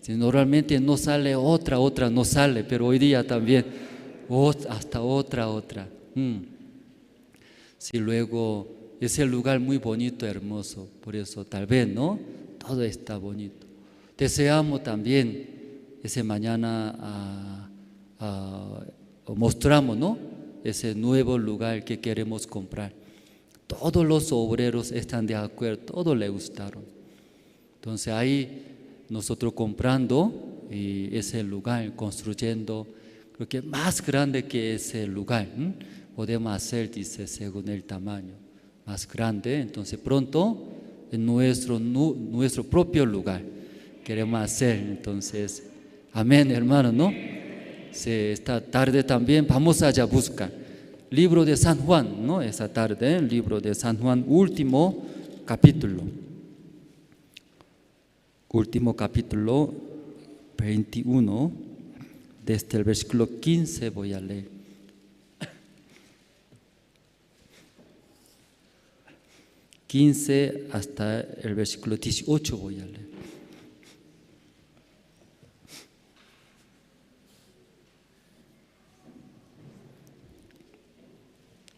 Si normalmente no sale otra no sale, pero hoy día también hasta otra. Sí, luego ese lugar muy bonito, hermoso, por eso tal vez, ¿no? Todo está bonito. Deseamos también ese mañana mostramos, ¿no? Ese nuevo lugar que queremos comprar. Todos los obreros están de acuerdo, todos les gustaron. Entonces ahí nosotros comprando y ese lugar, construyendo, creo que más grande que ese lugar, podemos hacer, dice, según el tamaño, más grande. Entonces pronto en nuestro propio lugar queremos hacer. Entonces, amén, hermano, ¿no? Sí, esta tarde también vamos allá a buscar libro de San Juan, ¿no? Esta tarde, el libro de San Juan, último capítulo 21, desde el versículo 15 voy a leer. 15 hasta el versículo 18 voy a leer.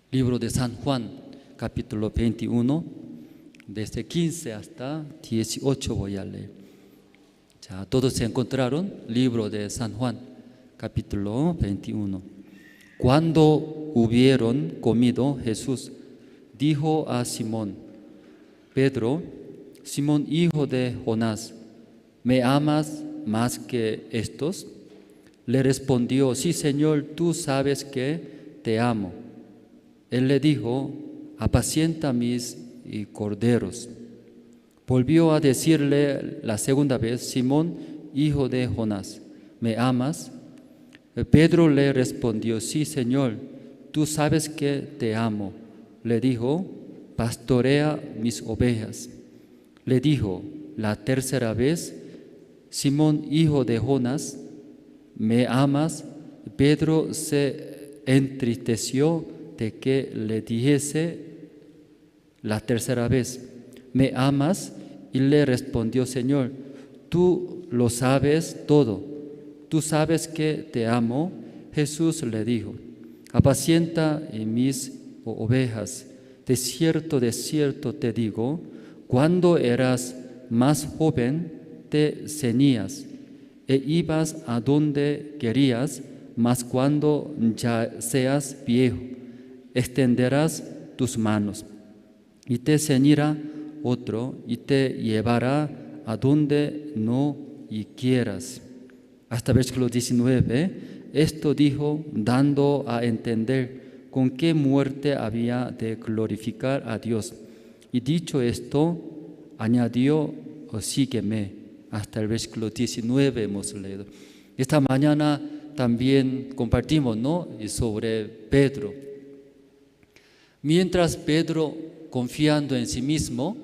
Libro de San Juan, capítulo 21, desde 15 hasta 18 voy a leer. Ya, todos se encontraron, libro de San Juan, capítulo 21. Cuando hubieron comido, Jesús dijo a Simón Pedro: Simón, hijo de Jonás, ¿me amas más que estos? Le respondió: sí, Señor, tú sabes que te amo. Él le dijo: apacienta mis corderos. Volvió a decirle la segunda vez: Simón, hijo de Jonás, ¿me amas? Pedro le respondió: sí, Señor, tú sabes que te amo. Le dijo: pastorea mis ovejas. Le dijo la tercera vez: Simón, hijo de Jonás, ¿me amas? Pedro se entristeció de que le dijese la tercera vez: ¿me amas? Y le respondió: Señor, tú lo sabes todo, tú sabes que te amo. Jesús le dijo: apacienta mis ovejas. De cierto te digo, cuando eras más joven te ceñías e ibas a donde querías, mas cuando ya seas viejo, extenderás tus manos y te ceñirá otro y te llevará a donde no quieras. Hasta versículo 19, esto dijo dando a entender con qué muerte había de glorificar a Dios. Y dicho esto, añadió: sígueme. Hasta el versículo 19 hemos leído. Esta mañana también compartimos, ¿no?, sobre Pedro. Mientras Pedro confiando en sí mismo,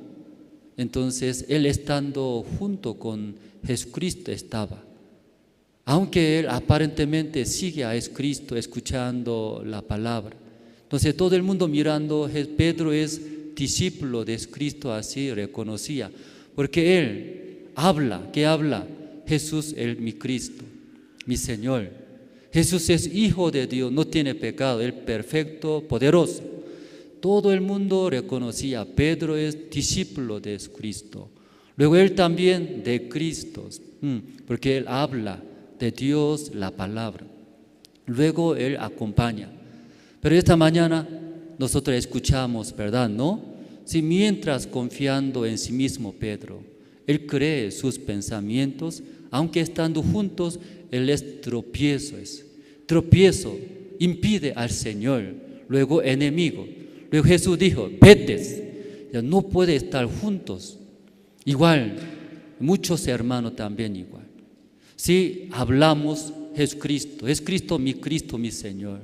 entonces él estando junto con Jesucristo estaba. Aunque él aparentemente sigue a Jesucristo escuchando la palabra. Entonces todo el mundo mirando, Pedro es discípulo de Jesucristo, así reconocía. Porque él habla, ¿qué habla? Jesús es mi Cristo, mi Señor. Jesús es hijo de Dios, no tiene pecado, Él perfecto, poderoso. Todo el mundo reconocía, Pedro es discípulo de Jesucristo. Luego él también de Cristo, porque él habla de Dios la palabra. Luego él acompaña. Pero esta mañana nosotros escuchamos, ¿verdad? ¿No? Si mientras confiando en sí mismo Pedro, él cree sus pensamientos, aunque estando juntos, él es tropiezo. Tropiezo impide al Señor, luego enemigo. Luego Jesús dijo: vete, ya no puede estar juntos. Igual, muchos hermanos también igual. Si hablamos Jesucristo, es Cristo, mi Señor.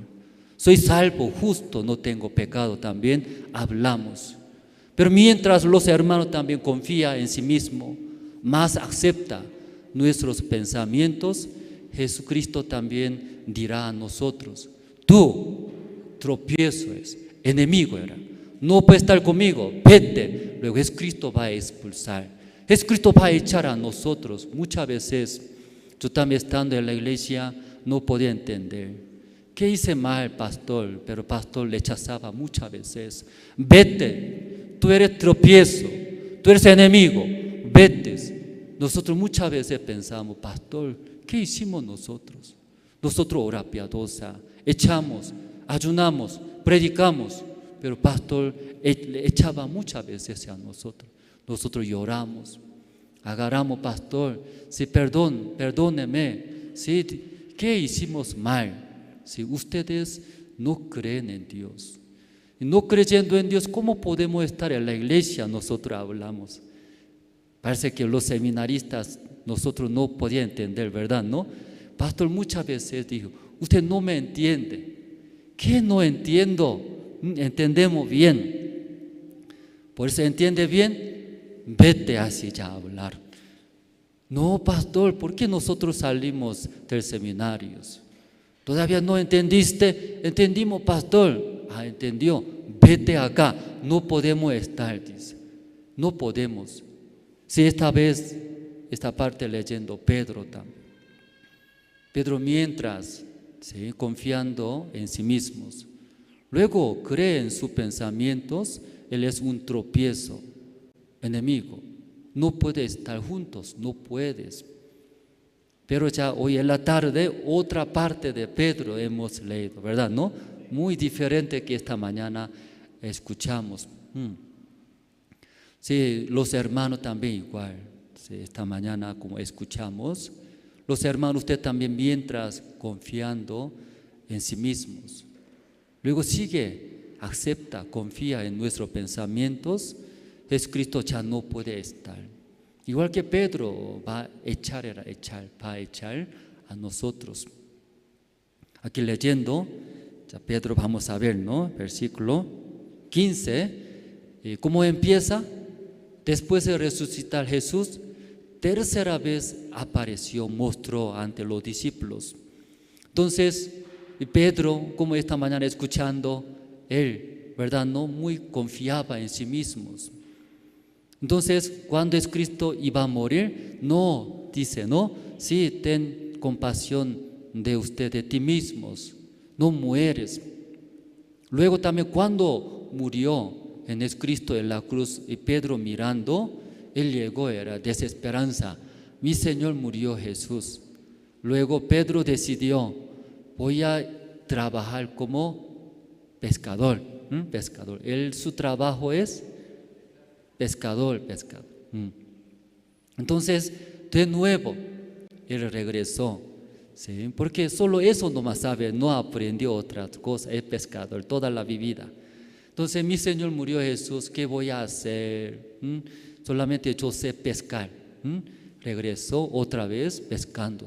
Soy salvo, justo, no tengo pecado, también hablamos. Pero mientras los hermanos también confían en sí mismo, más acepta nuestros pensamientos, Jesucristo también dirá a nosotros: tú, tropiezo es, enemigo era, no puede estar conmigo, vete. Luego Jesucristo va a expulsar, Jesucristo va a echar a nosotros. Muchas veces yo también estando en la iglesia no podía entender. ¿Qué hice mal, pastor? Pero pastor le rechazaba muchas veces. Vete, tú eres tropiezo, tú eres enemigo, vete. Nosotros muchas veces pensamos: pastor, ¿qué hicimos nosotros? Nosotros hora piadosa, echamos, ayunamos, predicamos, pero pastor le echaba muchas veces a nosotros. Nosotros lloramos, agarramos: pastor, sí, perdóneme, sí, ¿qué hicimos mal? Si ustedes no creen en Dios, y no creyendo en Dios, ¿cómo podemos estar en la iglesia? Nosotros hablamos. Parece que los seminaristas nosotros no podían entender, ¿verdad? ¿No? Pastor muchas veces dijo: usted no me entiende. ¿Qué no entiendo? Entendemos bien. Por eso entiende bien, vete así ya a hablar. No, pastor, ¿por qué nosotros salimos del seminario? Todavía no entendiste. Entendimos, pastor. entendió, vete acá, no podemos estar, dice, no podemos. Si esta vez, esta parte leyendo Pedro también. Pedro mientras, ¿sí?, confiando en sí mismos, luego cree en sus pensamientos, él es un tropiezo, enemigo, no puede estar juntos, no puedes. Pero ya hoy en la tarde otra parte de Pedro hemos leído, ¿verdad? ¿No? Muy diferente que esta mañana escuchamos. Sí, los hermanos también igual. Sí, esta mañana como escuchamos, los hermanos, usted también mientras confiando en sí mismos. Luego sigue, acepta, confía en nuestros pensamientos. Jesucristo ya no puede estar. Igual que Pedro va a echar a nosotros. Aquí leyendo, ya Pedro vamos a ver, ¿no? Versículo 15, ¿cómo empieza? Después de resucitar Jesús, tercera vez apareció, mostró ante los discípulos. Entonces, Pedro, como esta mañana escuchando, él, ¿verdad? No muy confiaba en sí mismos. Entonces, cuando es Cristo iba a morir, no, dice, no, sí, ten compasión de usted, de ti mismos, no mueres. Luego también cuando murió en Cristo en la cruz y Pedro mirando, él llegó, era desesperanza, mi Señor murió Jesús. Luego Pedro decidió, voy a trabajar como pescador, pescador. Su trabajo es pescador. Entonces, de nuevo, él regresó, ¿sí? Porque solo eso nomás sabe, no aprendió otra cosa, es pescador toda la vida. Entonces, mi Señor murió Jesús, ¿qué voy a hacer? Solamente yo sé pescar. Regresó otra vez pescando.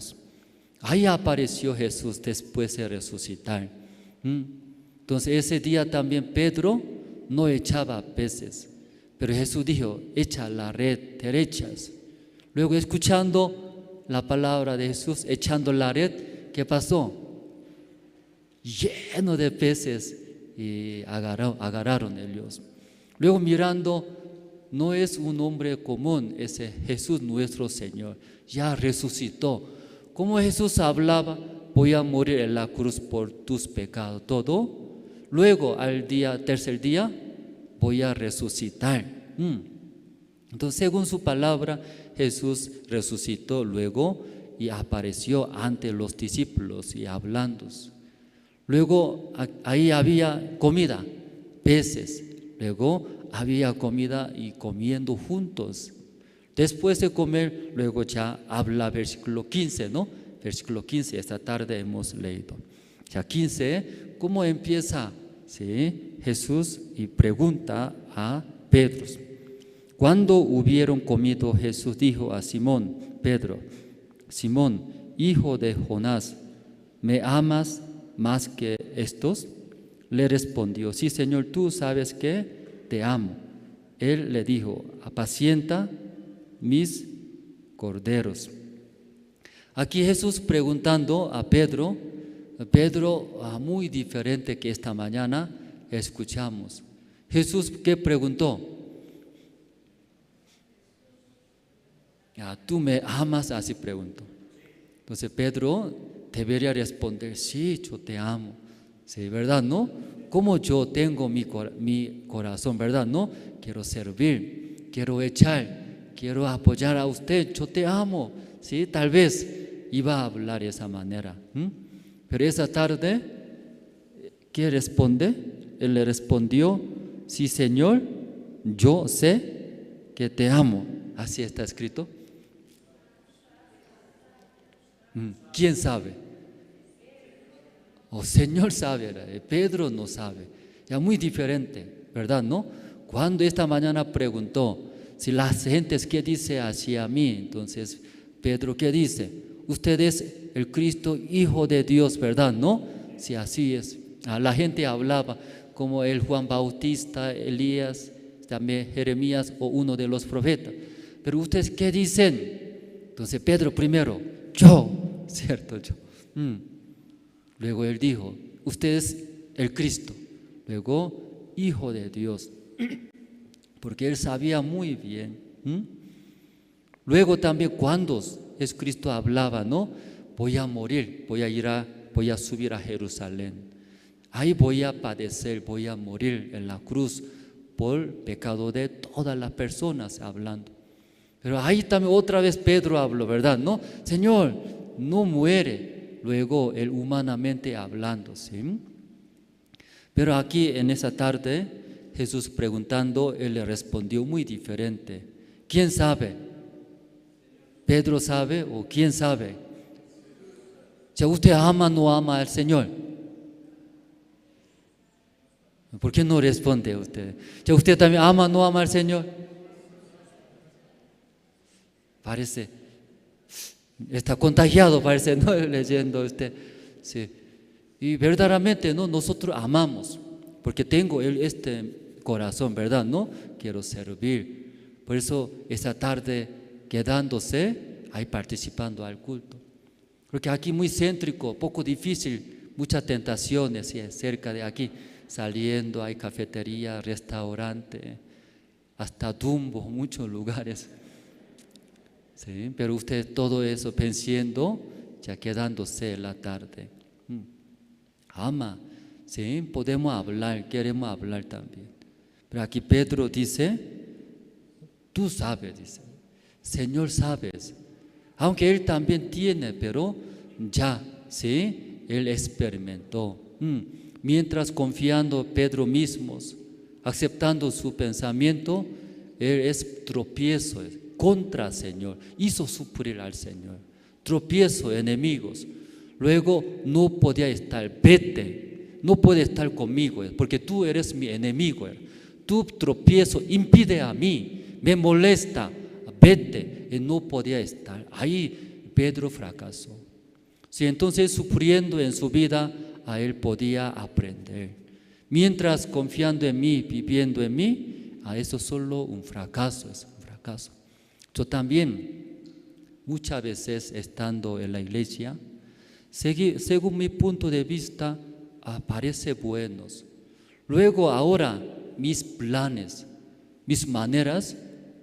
Ahí apareció Jesús después de resucitar. Entonces, ese día también Pedro no echaba peces. Pero Jesús dijo, echa la red derechas. Luego escuchando la palabra de Jesús, echando la red, ¿qué pasó? Lleno de peces y agarraron ellos. Luego mirando, no es un hombre común, ese Jesús nuestro Señor, ya resucitó. Como Jesús hablaba, voy a morir en la cruz por tus pecados, todo. Luego al tercer día, voy a resucitar. Entonces, según su palabra, Jesús resucitó luego y apareció ante los discípulos y hablando. Luego ahí había comida, peces. Luego había comida y comiendo juntos. Después de comer, luego ya habla versículo 15, ¿no? Versículo 15, esta tarde hemos leído. Ya 15, ¿cómo empieza? ¿Sí? Jesús y pregunta a Pedro. Cuando hubieron comido, Jesús dijo a Simón, Pedro, Simón, hijo de Jonás, ¿me amas más que estos? Le respondió, sí, Señor, tú sabes que te amo. Él le dijo, apacienta mis corderos. Aquí Jesús preguntando a Pedro, muy diferente que esta mañana escuchamos. Jesús, ¿qué preguntó? ¿Tú me amas? Así preguntó. Entonces Pedro debería responder, sí, yo te amo. Sí, ¿verdad? ¿No? Como yo tengo mi corazón, ¿verdad? ¿No? Quiero servir, quiero quiero apoyar a usted, yo te amo. Sí, tal vez iba a hablar de esa manera. Pero esa tarde, ¿qué responde? Él le respondió, sí, Señor, yo sé que te amo. Así está escrito. ¿Quién sabe? Señor sabe, Pedro no sabe. Ya muy diferente, ¿verdad? ¿No? Cuando esta mañana preguntó, si las gentes, ¿qué dice hacia mí? Entonces, Pedro, ¿qué dice? Usted es el Cristo, Hijo de Dios, ¿verdad? ¿No? Si así es. La gente hablaba como el Juan Bautista, Elías, también Jeremías o uno de los profetas. Pero ustedes, ¿qué dicen? Entonces Pedro primero, yo, ¿cierto? Yo. Luego él dijo, usted es el Cristo. luego Hijo de Dios, porque él sabía muy bien. Luego también cuando Jesucristo hablaba, ¿no? Voy a morir, voy a subir a Jerusalén. Ahí voy a padecer, voy a morir en la cruz por pecado de todas las personas hablando. Pero ahí también otra vez Pedro habló, ¿verdad? ¿No? Señor, no muere. Luego él humanamente hablando, ¿sí? Pero aquí en esa tarde Jesús preguntando, él le respondió muy diferente. ¿Quién sabe? ¿Pedro sabe o quién sabe? ¿Ya usted ama o no ama al Señor? ¿Por qué no responde usted? ¿Ya usted también ama o no ama al Señor? Parece, está contagiado, parece, ¿no? Leyendo usted. Sí. Y verdaderamente, ¿no? Nosotros amamos, porque tengo este corazón, ¿verdad? ¿No? Quiero servir. Por eso esta tarde quedándose ahí participando al culto. Porque aquí muy céntrico, poco difícil, muchas tentaciones, ¿sí? Cerca de aquí, saliendo hay cafetería, restaurante, hasta Dumbo, muchos lugares. ¿Sí? Pero usted todo eso pensando, ya quedándose la tarde. Ama, ¿sí? Podemos hablar, queremos hablar también. Pero aquí Pedro dice, tú sabes, dice, Señor sabes. Aunque él también tiene, pero ya, ¿sí? Él experimentó. Mientras confiando Pedro mismo, aceptando su pensamiento, él es tropiezo contra el Señor, hizo sufrir al Señor, tropiezo, enemigos. Luego no podía estar, vete, no puede estar conmigo, porque tú eres mi enemigo. Tu tropiezo impide a mí, me molesta, vete. Y no podía estar. Ahí Pedro fracasó. Sí, entonces sufriendo en su vida, a él podía aprender. Mientras confiando en mí, viviendo en mí, a eso solo un fracaso, es un fracaso. Yo también, muchas veces estando en la iglesia, según mi punto de vista, parece buenos. Luego ahora mis planes, mis maneras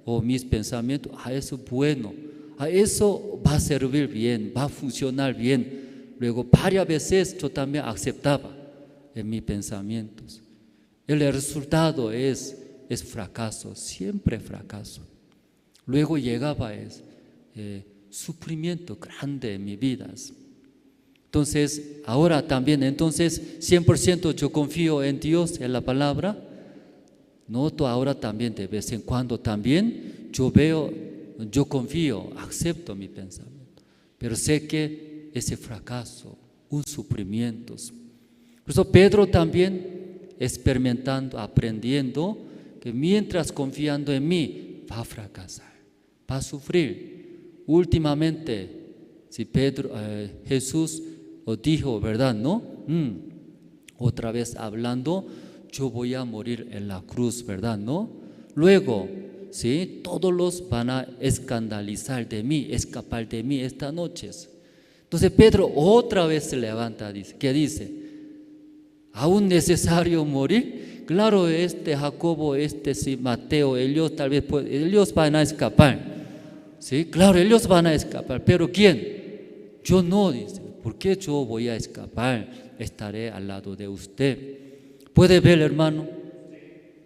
o mis pensamientos, eso es bueno, a eso va a servir bien, va a funcionar bien. Luego varias veces yo también aceptaba en mis pensamientos. El resultado es fracaso, siempre fracaso. Luego llegaba sufrimiento grande en mi vida. Entonces, ahora también, 100% yo confío en Dios, en la palabra. Noto ahora también de vez en cuando también yo confío, acepto mi pensamiento. Pero sé que ese fracaso, un sufrimiento. Por eso Pedro también experimentando, aprendiendo que mientras confiando en mí va a fracasar, va a sufrir. Últimamente, si Jesús dijo, ¿verdad? ¿No? Otra vez hablando, yo voy a morir en la cruz, ¿verdad? ¿No? Luego, ¿sí? Todos los van a escandalizar de mí, escapar de mí esta noche. Entonces Pedro otra vez se levanta, dice, ¿qué dice? ¿Aún necesario morir? Claro, Jacobo, sí, Mateo, ellos tal vez ellos van a escapar. ¿Sí? Claro, ellos van a escapar, pero ¿quién? Yo no, dice. ¿Por qué yo voy a escapar? Estaré al lado de usted. ¿Puede ver, hermano?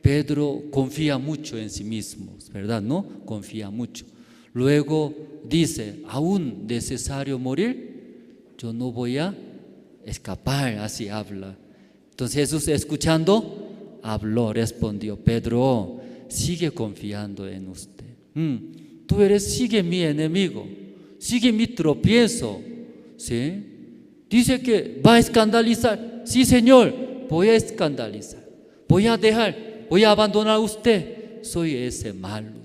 Pedro confía mucho en sí mismo, ¿verdad? ¿No? Confía mucho. Luego dice, ¿aún necesario morir? Yo no voy a escapar, así habla. Entonces Jesús, escuchando, habló, respondió, Pedro, sigue confiando en usted. Sigue mi enemigo, sigue mi tropiezo, ¿sí? Dice que va a escandalizar. Sí, Señor, voy a escandalizar, voy a abandonar a usted. Soy ese malo.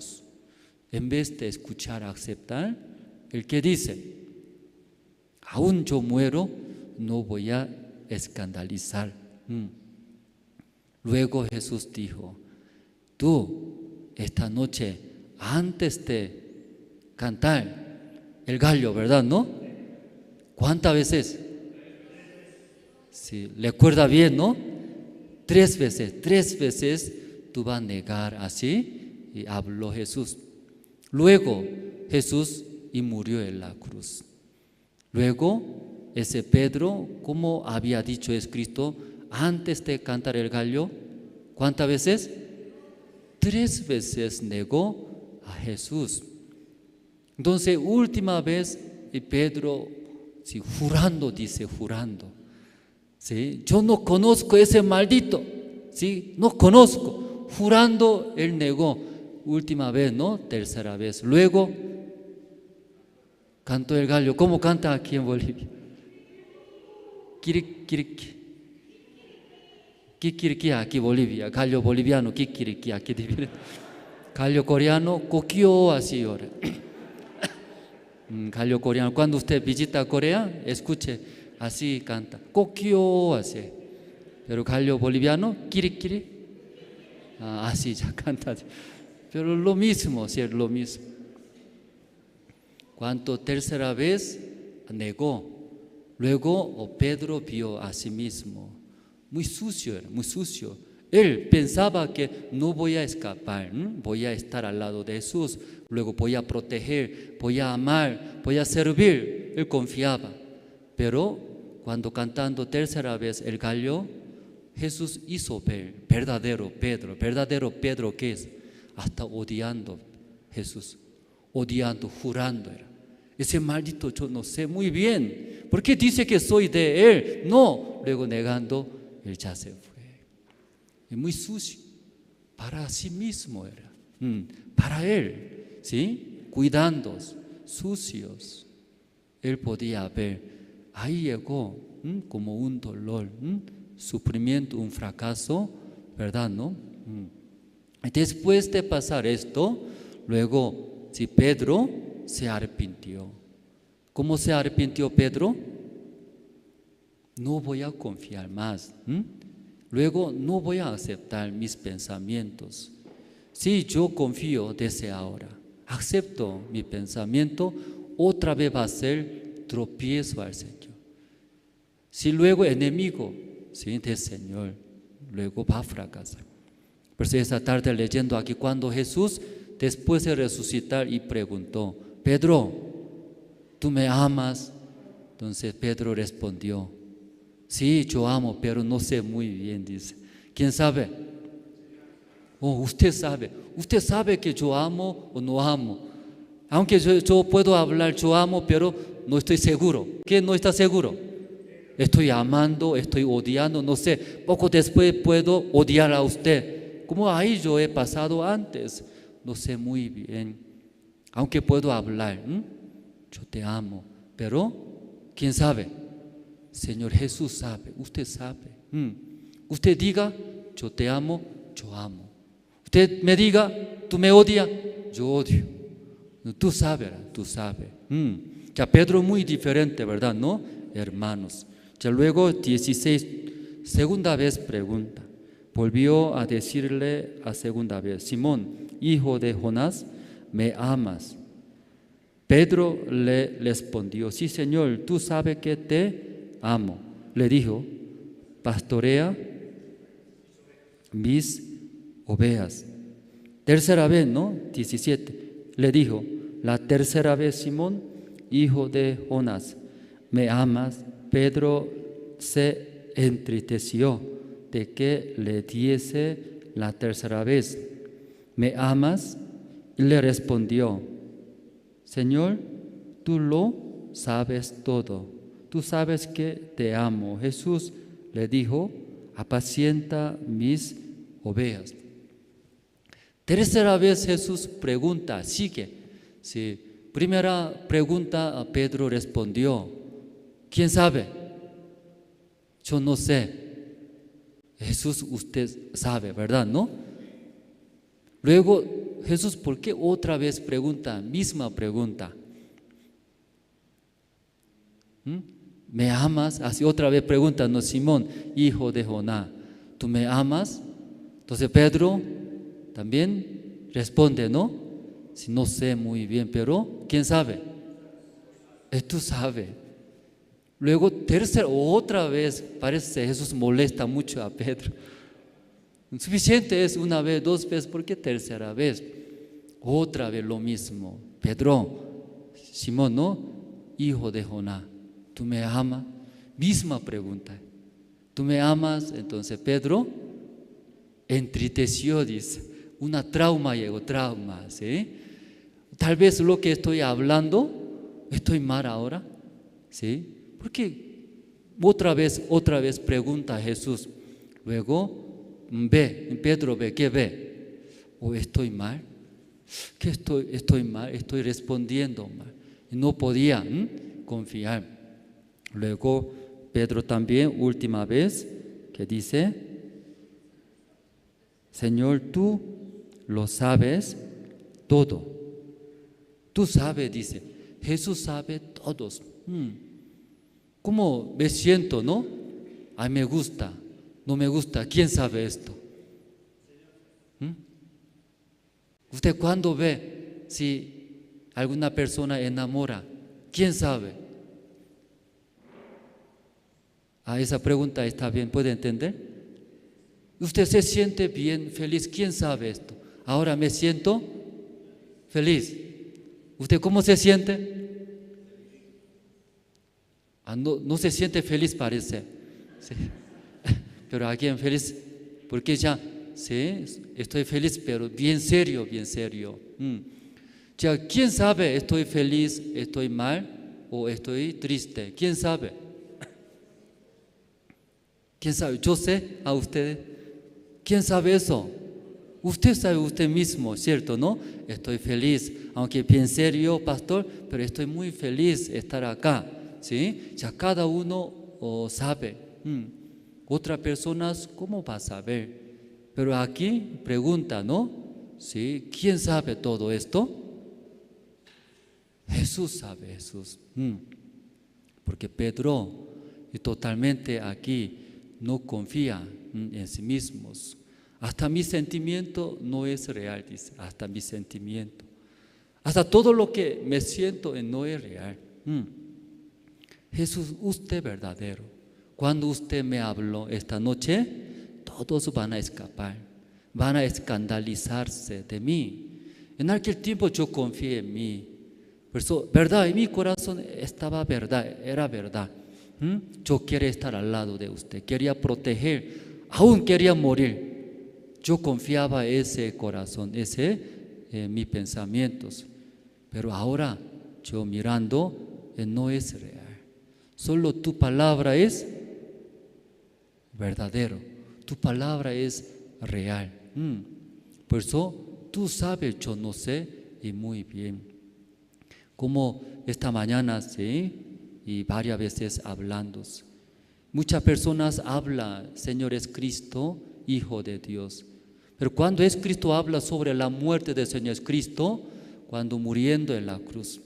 En vez de escuchar, aceptar, el que dice, aún yo muero, no voy a escandalizar. Luego Jesús dijo, tú esta noche, antes de cantar el gallo, ¿verdad? ¿No? ¿Cuántas veces? Sí, le acuerda bien, ¿no? 3 veces tú vas a negar así. Y habló Jesús. Luego Jesús y murió en la cruz. Luego ese Pedro, como había dicho escrito, antes de cantar el gallo, ¿cuántas veces? 3 veces negó a Jesús. Entonces, última vez, y Pedro, sí, jurando, dice, jurando. ¿Sí? Yo no conozco ese maldito, ¿sí? No conozco. Jurando, él negó. Última vez, ¿no? Tercera vez. Luego, cantó el gallo. ¿Cómo canta aquí en Bolivia? Kikiriki. Kikiriki aquí Bolivia. Gallo boliviano, kikiriki aquí divide. Gallo coreano, kokyo así ahora. Gallo coreano. Cuando usted visita Corea, escuche, así canta. Kokyo así. Pero gallo boliviano, kirikiri. Así ya canta. Pero lo mismo, sí, lo mismo. Cuando tercera vez negó, luego Pedro vio a sí mismo. Muy sucio era, muy sucio. Él pensaba que no voy a escapar, voy a estar al lado de Jesús, luego voy a proteger, voy a amar, voy a servir. Él confiaba. Pero cuando cantando tercera vez el gallo, Jesús hizo ver verdadero Pedro que es, hasta odiando Jesús, odiando, jurando era. Ese maldito yo no sé muy bien, ¿por qué dice que soy de él? No, luego negando, él ya se fue. Es muy sucio, para sí mismo era, para él, ¿sí? Cuidando, sucios. Él podía ver, ahí llegó como un dolor, sufrimiento, un fracaso, ¿verdad? ¿No? Después de pasar esto, luego, si Pedro se arrepintió. ¿Cómo se arrepintió Pedro? No voy a confiar más. Luego, no voy a aceptar mis pensamientos. Si yo confío desde ahora, acepto mi pensamiento, otra vez va a ser tropiezo al Señor. Si luego enemigo, ¿sí? Del Señor, luego va a fracasar. Por eso esta tarde leyendo aquí, cuando Jesús después de resucitar y preguntó, Pedro, ¿tú me amas? Entonces Pedro respondió, sí, yo amo, pero no sé muy bien, dice. ¿Quién sabe? Oh, usted sabe que yo amo o no amo. Aunque yo puedo hablar, yo amo, pero no estoy seguro. ¿Quién no está seguro? Estoy amando, estoy odiando, no sé. Poco después puedo odiar a usted. Como ahí yo he pasado antes, no sé muy bien. Aunque puedo hablar, yo te amo, pero ¿quién sabe? Señor Jesús sabe, usted sabe. Usted diga, yo te amo, yo amo. Usted me diga, tú me odias, yo odio. Tú sabes, tú sabes. Ya Pedro muy diferente, ¿verdad? ¿No? Hermanos. Ya luego 16, segunda vez pregunta. Volvió a decirle a segunda vez, Simón, hijo de Jonás, ¿me amas? Pedro le respondió, sí, Señor, tú sabes que te amo. Le dijo, pastorea mis ovejas. Tercera vez, ¿no? 17. Le dijo, la tercera vez, Simón, hijo de Jonás, ¿me amas? Pedro se entristeció de que le diese la tercera vez, ¿me amas? Y le respondió, Señor, tú lo sabes todo, tú sabes que te amo. Jesús le dijo, apacienta mis ovejas. Tercera vez Jesús pregunta, sigue. Sí. Primera pregunta Pedro respondió, ¿quién sabe? Yo no sé. Jesús, usted sabe, ¿verdad? ¿No? Luego Jesús, ¿por qué otra vez pregunta? Misma pregunta. ¿Me amas? Así otra vez pregunta, no, Simón, hijo de Jonás, ¿tú me amas? Entonces Pedro también responde, ¿no? Si no sé muy bien, pero ¿quién sabe? Tú sabes. Luego, otra vez, parece Jesús molesta mucho a Pedro. Suficiente es una vez, dos veces, ¿por qué tercera vez? Otra vez lo mismo. Pedro, Simón, ¿no? Hijo de Jonás, ¿tú me amas? Misma pregunta. ¿Tú me amas? Entonces Pedro entristeció, dice. Una trauma llegó, trauma, ¿sí? Tal vez lo que estoy hablando, estoy mal ahora, ¿sí? Porque otra vez pregunta a Jesús. Luego ve, Pedro ve, ¿qué ve? ¿O estoy mal? ¿Qué estoy mal? Estoy respondiendo mal. No podía confiar. Luego Pedro también, última vez, que dice, Señor, tú lo sabes todo. Tú sabes, dice. Jesús sabe todos. ¿Cómo me siento, no? Ay, me gusta, no me gusta. ¿Quién sabe esto? Usted cuando ve si alguna persona enamora, ¿quién sabe? Esa pregunta está bien, ¿puede entender? Usted se siente bien, feliz, ¿quién sabe esto? Ahora me siento feliz. ¿Usted cómo se siente? No se siente feliz, parece. Sí. Pero alguien feliz, porque ya, sí, estoy feliz, pero bien serio, bien serio. Ya, ¿quién sabe estoy feliz, estoy mal o estoy triste? ¿Quién sabe? ¿Quién sabe? Yo sé a ustedes. ¿Quién sabe eso? Usted sabe usted mismo, ¿cierto? ¿No? Estoy feliz, aunque bien serio, pastor, pero estoy muy feliz de estar acá, ¿sí? Ya cada uno sabe. Otras personas, ¿cómo va a saber? Pero aquí pregunta, ¿no? ¿Sí? ¿Quién sabe todo esto? Jesús sabe, Jesús. Porque Pedro totalmente aquí no confía en sí mismos. Hasta mi sentimiento no es real, dice. Hasta mi sentimiento. Hasta todo lo que me siento no es real. Jesús, usted es verdadero. Cuando usted me habló esta noche, todos van a escapar, van a escandalizarse de mí. En aquel tiempo yo confié en mí. Por eso, verdad, en mi corazón estaba verdad, era verdad. Yo quería estar al lado de usted, quería proteger, aún quería morir. Yo confiaba en ese corazón, mis pensamientos. Pero ahora yo mirando, no es real. Solo tu palabra es verdadero. Tu palabra es real. Por eso tú sabes, yo no sé, y muy bien. Como esta mañana, ¿sí? Y varias veces hablando. Muchas personas hablan, Señor es Cristo, Hijo de Dios. Pero cuando es Cristo habla sobre la muerte del Señor es Cristo, cuando muriendo en la cruz,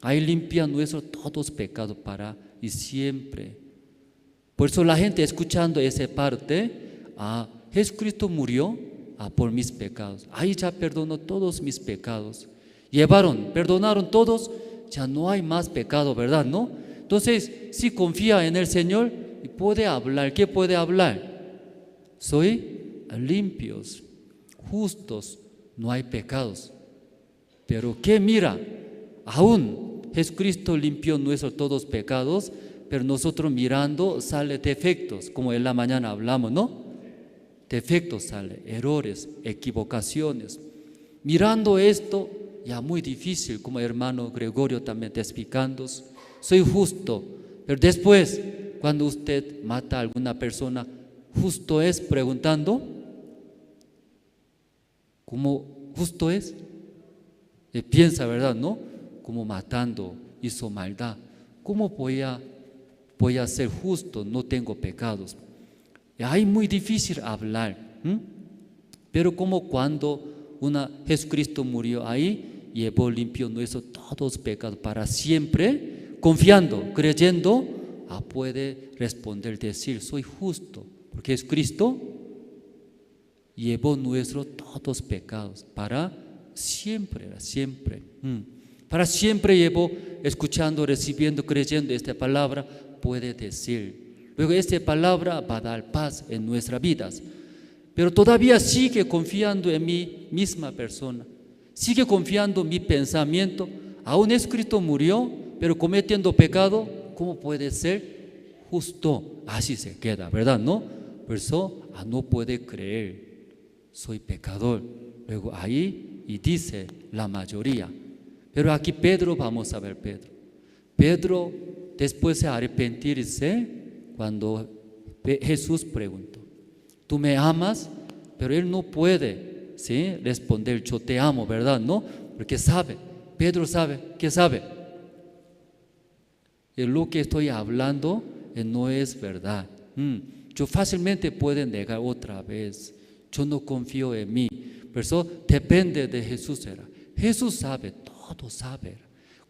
ahí limpia nuestros todos pecados para y siempre. Por eso la gente escuchando esa parte, Jesucristo murió por mis pecados. Ahí ya perdonó todos mis pecados. Perdonaron todos, ya no hay más pecado, ¿verdad? ¿No? Entonces, si confía en el Señor, puede hablar. ¿Qué puede hablar? Soy limpios, justos, no hay pecados. Pero ¿qué mira? Aún Jesucristo limpió nuestros todos pecados, pero nosotros mirando sale defectos, como en la mañana hablamos, ¿no? Defectos sale, errores, equivocaciones. Mirando esto, ya muy difícil, como hermano Gregorio también está explicando, soy justo, pero después, cuando usted mata a alguna persona, ¿justo es? Preguntando, ¿cómo justo es? Piensa, ¿verdad? ¿No? Como matando, hizo maldad. ¿Cómo voy a ser justo? No tengo pecados. Es muy difícil hablar. Pero como cuando Jesucristo murió ahí, llevó limpio nuestros todos pecados para siempre, confiando, creyendo, puede responder, decir, soy justo, porque Jesucristo llevó nuestros todos pecados para siempre, siempre. Para siempre llevó, escuchando, recibiendo, creyendo esta palabra, puede decir. Luego esta palabra va a dar paz en nuestras vidas. pero todavía sigue confiando en mi misma persona, sigue confiando en mi pensamiento. Aún Jesucristo murió, pero cometiendo pecado, ¿cómo puede ser justo? Así se queda, ¿verdad? ¿No? Por eso no puede creer, soy pecador. Luego ahí, y dice la mayoría. Pero aquí Pedro, vamos a ver Pedro, después de arrepentirse, cuando Jesús preguntó, ¿tú me amas? Pero él no puede, ¿sí?, responder, yo te amo, ¿verdad? No, porque sabe, Pedro sabe, ¿qué sabe? Lo que estoy hablando no es verdad. Yo fácilmente puedo negar otra vez, yo no confío en mí. Por eso depende de Jesús. Jesús sabe, todo sabe.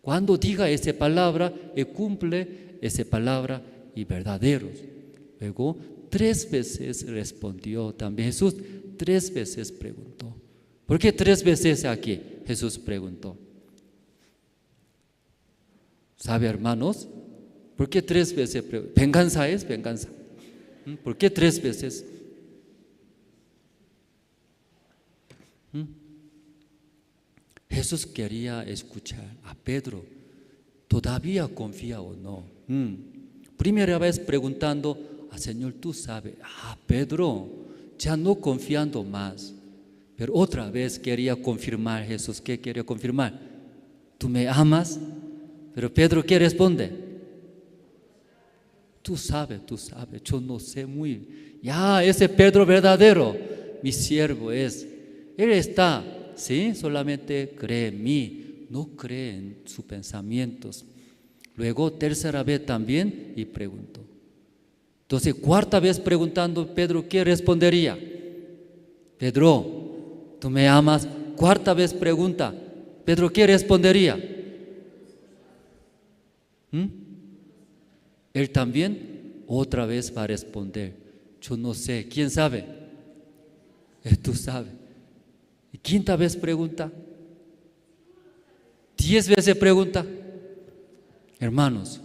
Cuando diga esa palabra, Él cumple esa palabra y verdaderos. Luego 3 veces respondió también Jesús, 3 veces preguntó. ¿Por qué 3 veces aquí Jesús preguntó? ¿Sabe, hermanos? ¿Por qué 3 veces preguntó? Venganza es venganza. ¿Por qué 3 veces? Jesús quería escuchar a Pedro, ¿todavía confía o no? Primera vez preguntando, Señor, tú sabes, Pedro, ya no confiando más. Pero otra vez quería confirmar Jesús. ¿Qué quería confirmar? ¿Tú me amas? Pero Pedro, ¿qué responde? Tú sabes, yo no sé muy bien. Ya, ese Pedro verdadero, mi siervo es. Él está, ¿sí? Solamente cree en mí, no cree en sus pensamientos. Luego, tercera vez también, y preguntó. Entonces, cuarta vez preguntando, Pedro, ¿qué respondería? Pedro, ¿tú me amas? Cuarta vez pregunta, Pedro, ¿qué respondería? Él también otra vez va a responder, yo no sé, ¿quién sabe? Tú sabes. Y quinta vez pregunta, 10 veces pregunta. Hermanos,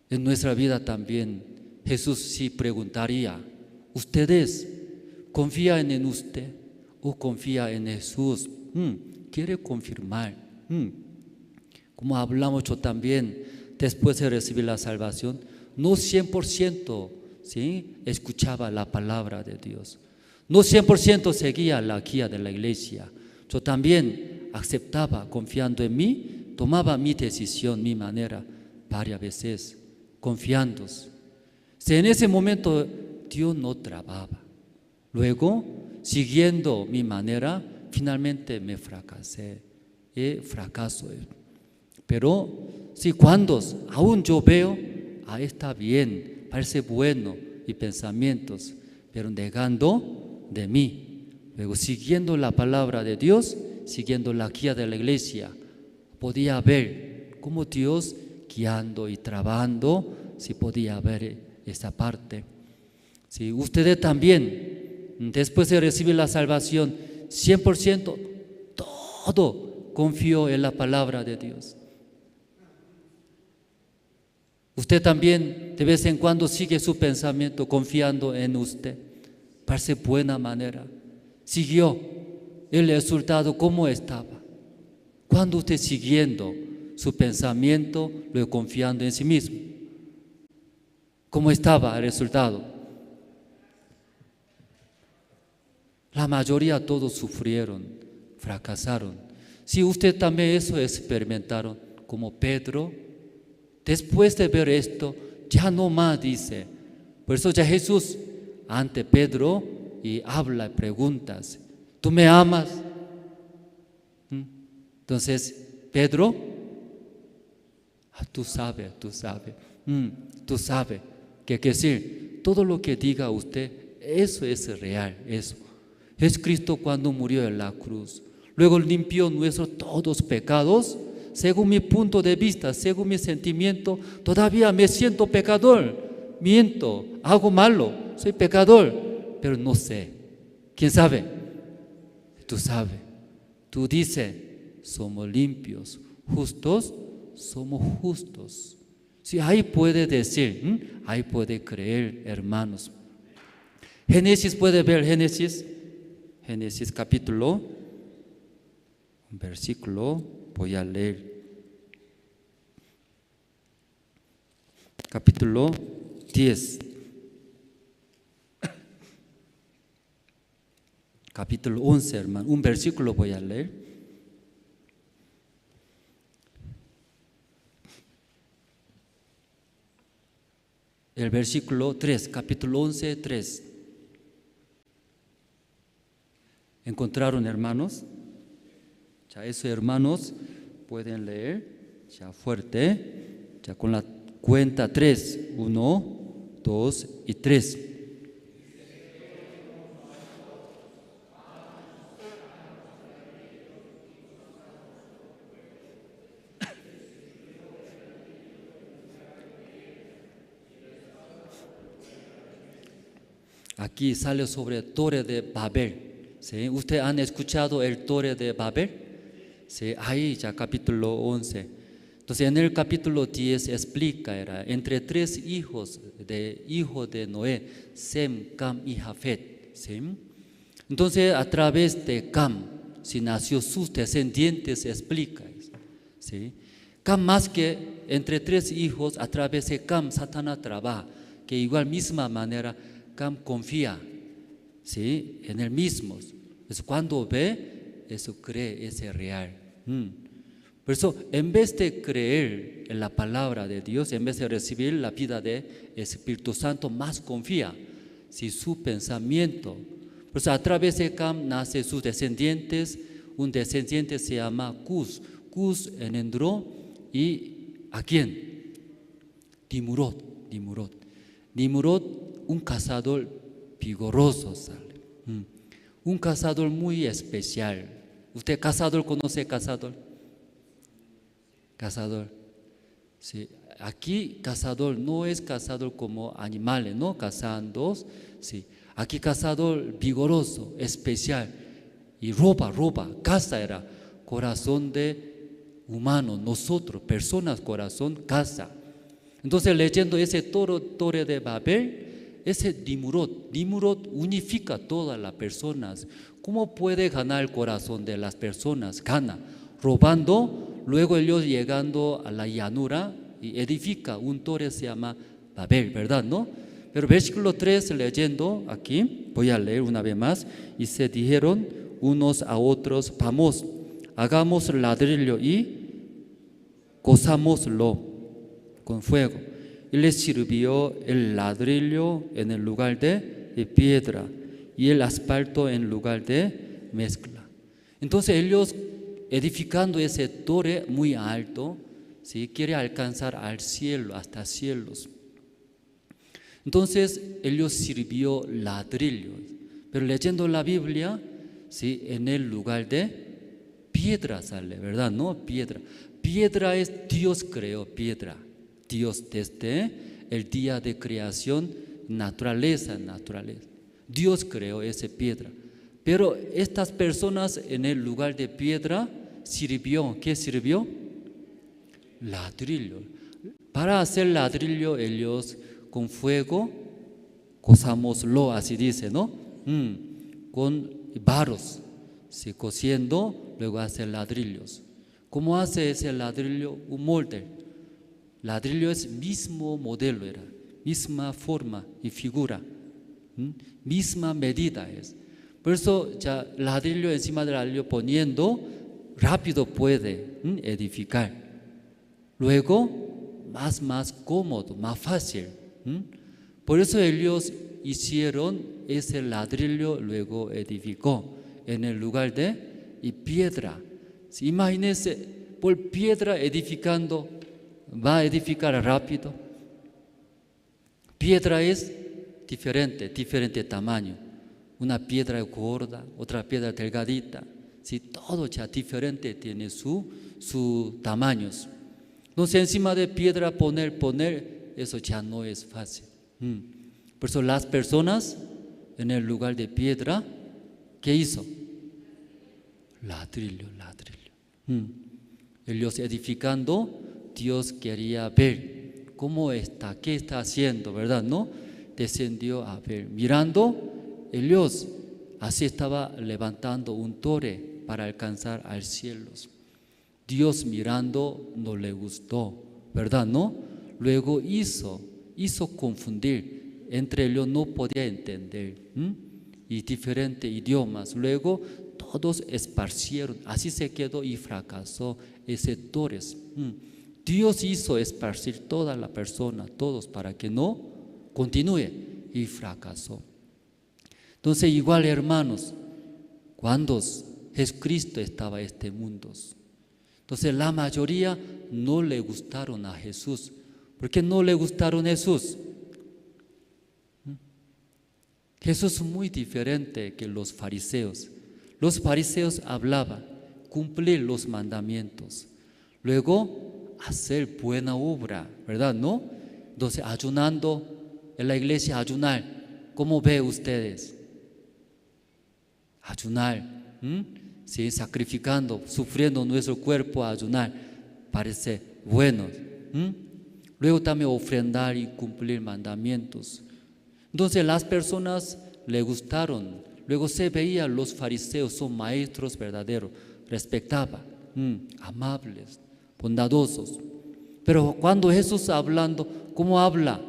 en nuestra vida también Jesús sí preguntaría, ¿ustedes confían en usted o confían en Jesús? Quiere confirmar. Como hablamos yo también, después de recibir la salvación, no 100%, ¿sí?, escuchaba la palabra de Dios. No 100% seguía la guía de la iglesia. Yo también aceptaba, confiando en mí, tomaba mi decisión, mi manera, varias veces, confiando. Si en ese momento Dios no trababa. Luego, siguiendo mi manera, finalmente me fracasé. Fracaso. Pero si cuando aún yo veo, está bien, parece bueno y pensamientos, pero negando de mí. Luego, siguiendo la palabra de Dios, siguiendo la guía de la iglesia, podía ver cómo Dios guiando y trabajando, si podía ver esa parte. Si ustedes también, después de recibir la salvación, 100% todo confió en la palabra de Dios. Usted también de vez en cuando sigue su pensamiento confiando en usted. Parece buena manera. Siguió el resultado como estaba. Cuando usted siguiendo su pensamiento, luego confiando en sí mismo, ¿cómo estaba el resultado? La mayoría todos sufrieron, fracasaron. Si usted también eso experimentaron, como Pedro, después de ver esto, ya no más dice. Por eso ya Jesús ante Pedro y habla, preguntas, ¿tú me amas? Entonces, Pedro, tú sabes, que decir, todo lo que diga usted, eso es real, eso. Jesucristo cuando murió en la cruz, luego limpió nuestros todos pecados. Según mi punto de vista, según mi sentimiento, todavía me siento pecador, miento, hago malo, soy pecador, pero no sé. ¿Quién sabe? Tú sabes. Tú dices, somos limpios, justos, somos justos. Si ahí puede decir, ahí puede creer, hermanos. Génesis, puede ver Génesis. Génesis capítulo, un versículo, voy a leer. Capítulo 10. Capítulo 11, hermano. Un versículo voy a leer. El versículo 3, capítulo 11, 3. ¿Encontraron, hermanos? Ya eso, hermanos, pueden leer ya fuerte, ya con la cuenta 3, 1, 2 y 3. Aquí sale sobre Torre de Babel. ¿Sí? ¿Ustedes han escuchado el Torre de Babel? Sí, ahí ya capítulo 11. Entonces en el capítulo 10 explica, era entre tres hijos de Noé, Sem, Cam y Jafet. ¿Sí? Entonces a través de Cam, si nació sus descendientes, explica. ¿Sí? Cam, más que entre tres hijos, a través de Cam, Satanás trabaja, que igual misma manera Cam confía, ¿sí? En el mismo. Es cuando ve, eso cree, es real. Por eso, en vez de creer en la palabra de Dios, en vez de recibir la vida del Espíritu Santo, más confía, ¿sí? Su pensamiento. Por eso, a través de Cam nace sus descendientes. Un descendiente se llama Cus. Cus engendró y ¿a quién? Nimrod. Nimrod, un cazador vigoroso sale. Un cazador muy especial. ¿Usted cazador conoce cazador? Cazador. Sí. Aquí cazador no es cazador como animales, ¿no? Cazando. Sí. Aquí cazador vigoroso, especial. Y roba, caza era. Corazón de humano, nosotros, personas, corazón, caza. Entonces leyendo ese Torre de Babel, ese Nimrod unifica a todas las personas. ¿Cómo puede ganar el corazón de las personas? Gana, robando, luego ellos llegando a la llanura y edifica un torre, se llama Babel, ¿verdad? ¿No? Pero versículo 3, leyendo aquí, voy a leer una vez más, y se dijeron unos a otros, vamos, hagamos ladrillo y cozámoslo con fuego. Y les sirvió el ladrillo en el lugar de piedra y el asfalto en lugar de mezcla. Entonces ellos, edificando ese torre muy alto, ¿sí? Quiere alcanzar al cielo, hasta cielos. Entonces ellos sirvió ladrillo, pero leyendo la Biblia, ¿sí? En el lugar de piedra sale, ¿verdad? No, piedra es Dios creó piedra. Dios desde el día de creación, naturaleza. Dios creó esa piedra. Pero estas personas en el lugar de piedra sirvió, ¿qué sirvió? Ladrillo. Para hacer ladrillo ellos con fuego, cozámoslo, así dice, ¿no? Con barros, ¿sí? Cociendo, luego hace ladrillos. ¿Cómo hace ese ladrillo? Un molde. Ladrillo es mismo modelo, era misma forma y figura, misma medida es. Por eso ya ladrillo encima del ladrillo poniendo, rápido puede edificar. Luego, más cómodo, más fácil. Por eso ellos hicieron ese ladrillo, luego edificó en el lugar de piedra. Imagínense, por piedra edificando, va a edificar rápido. Piedra es diferente tamaño. Una piedra gorda, otra piedra delgadita. Sí, todo ya diferente tiene su tamaños. Entonces encima de piedra poner, eso ya no es fácil. Por eso las personas en el lugar de piedra, ¿qué hizo? Ladrillo. Ellos edificando, Dios quería ver cómo está, qué está haciendo, ¿verdad? ¿No? Descendió a ver. Mirando, ellos así estaba levantando un torre para alcanzar al cielo. Dios mirando no le gustó, ¿verdad? ¿No? Luego hizo confundir, entre ellos no podía entender, y diferentes idiomas. Luego todos esparcieron, así se quedó y fracasó ese torres. Dios hizo esparcir toda la persona, todos, para que no continúe, y fracasó. Entonces, igual, hermanos, cuando Jesucristo estaba en este mundo, entonces la mayoría no le gustaron a Jesús. ¿Por qué no le gustaron a Jesús? Jesús es muy diferente que los fariseos. Los fariseos hablaban, cumplir los mandamientos, luego hacer buena obra, ¿verdad? ¿No? Entonces, ayunando en la iglesia, ayunar, ¿cómo ve ustedes? Ayunar, sí, sacrificando, sufriendo nuestro cuerpo a ayunar, parece bueno. Luego también ofrendar y cumplir mandamientos. Entonces las personas le gustaron. Luego se veía los fariseos son maestros verdaderos, respetaba, amables, bondadosos. Pero cuando Jesús hablando, ¿cómo habla?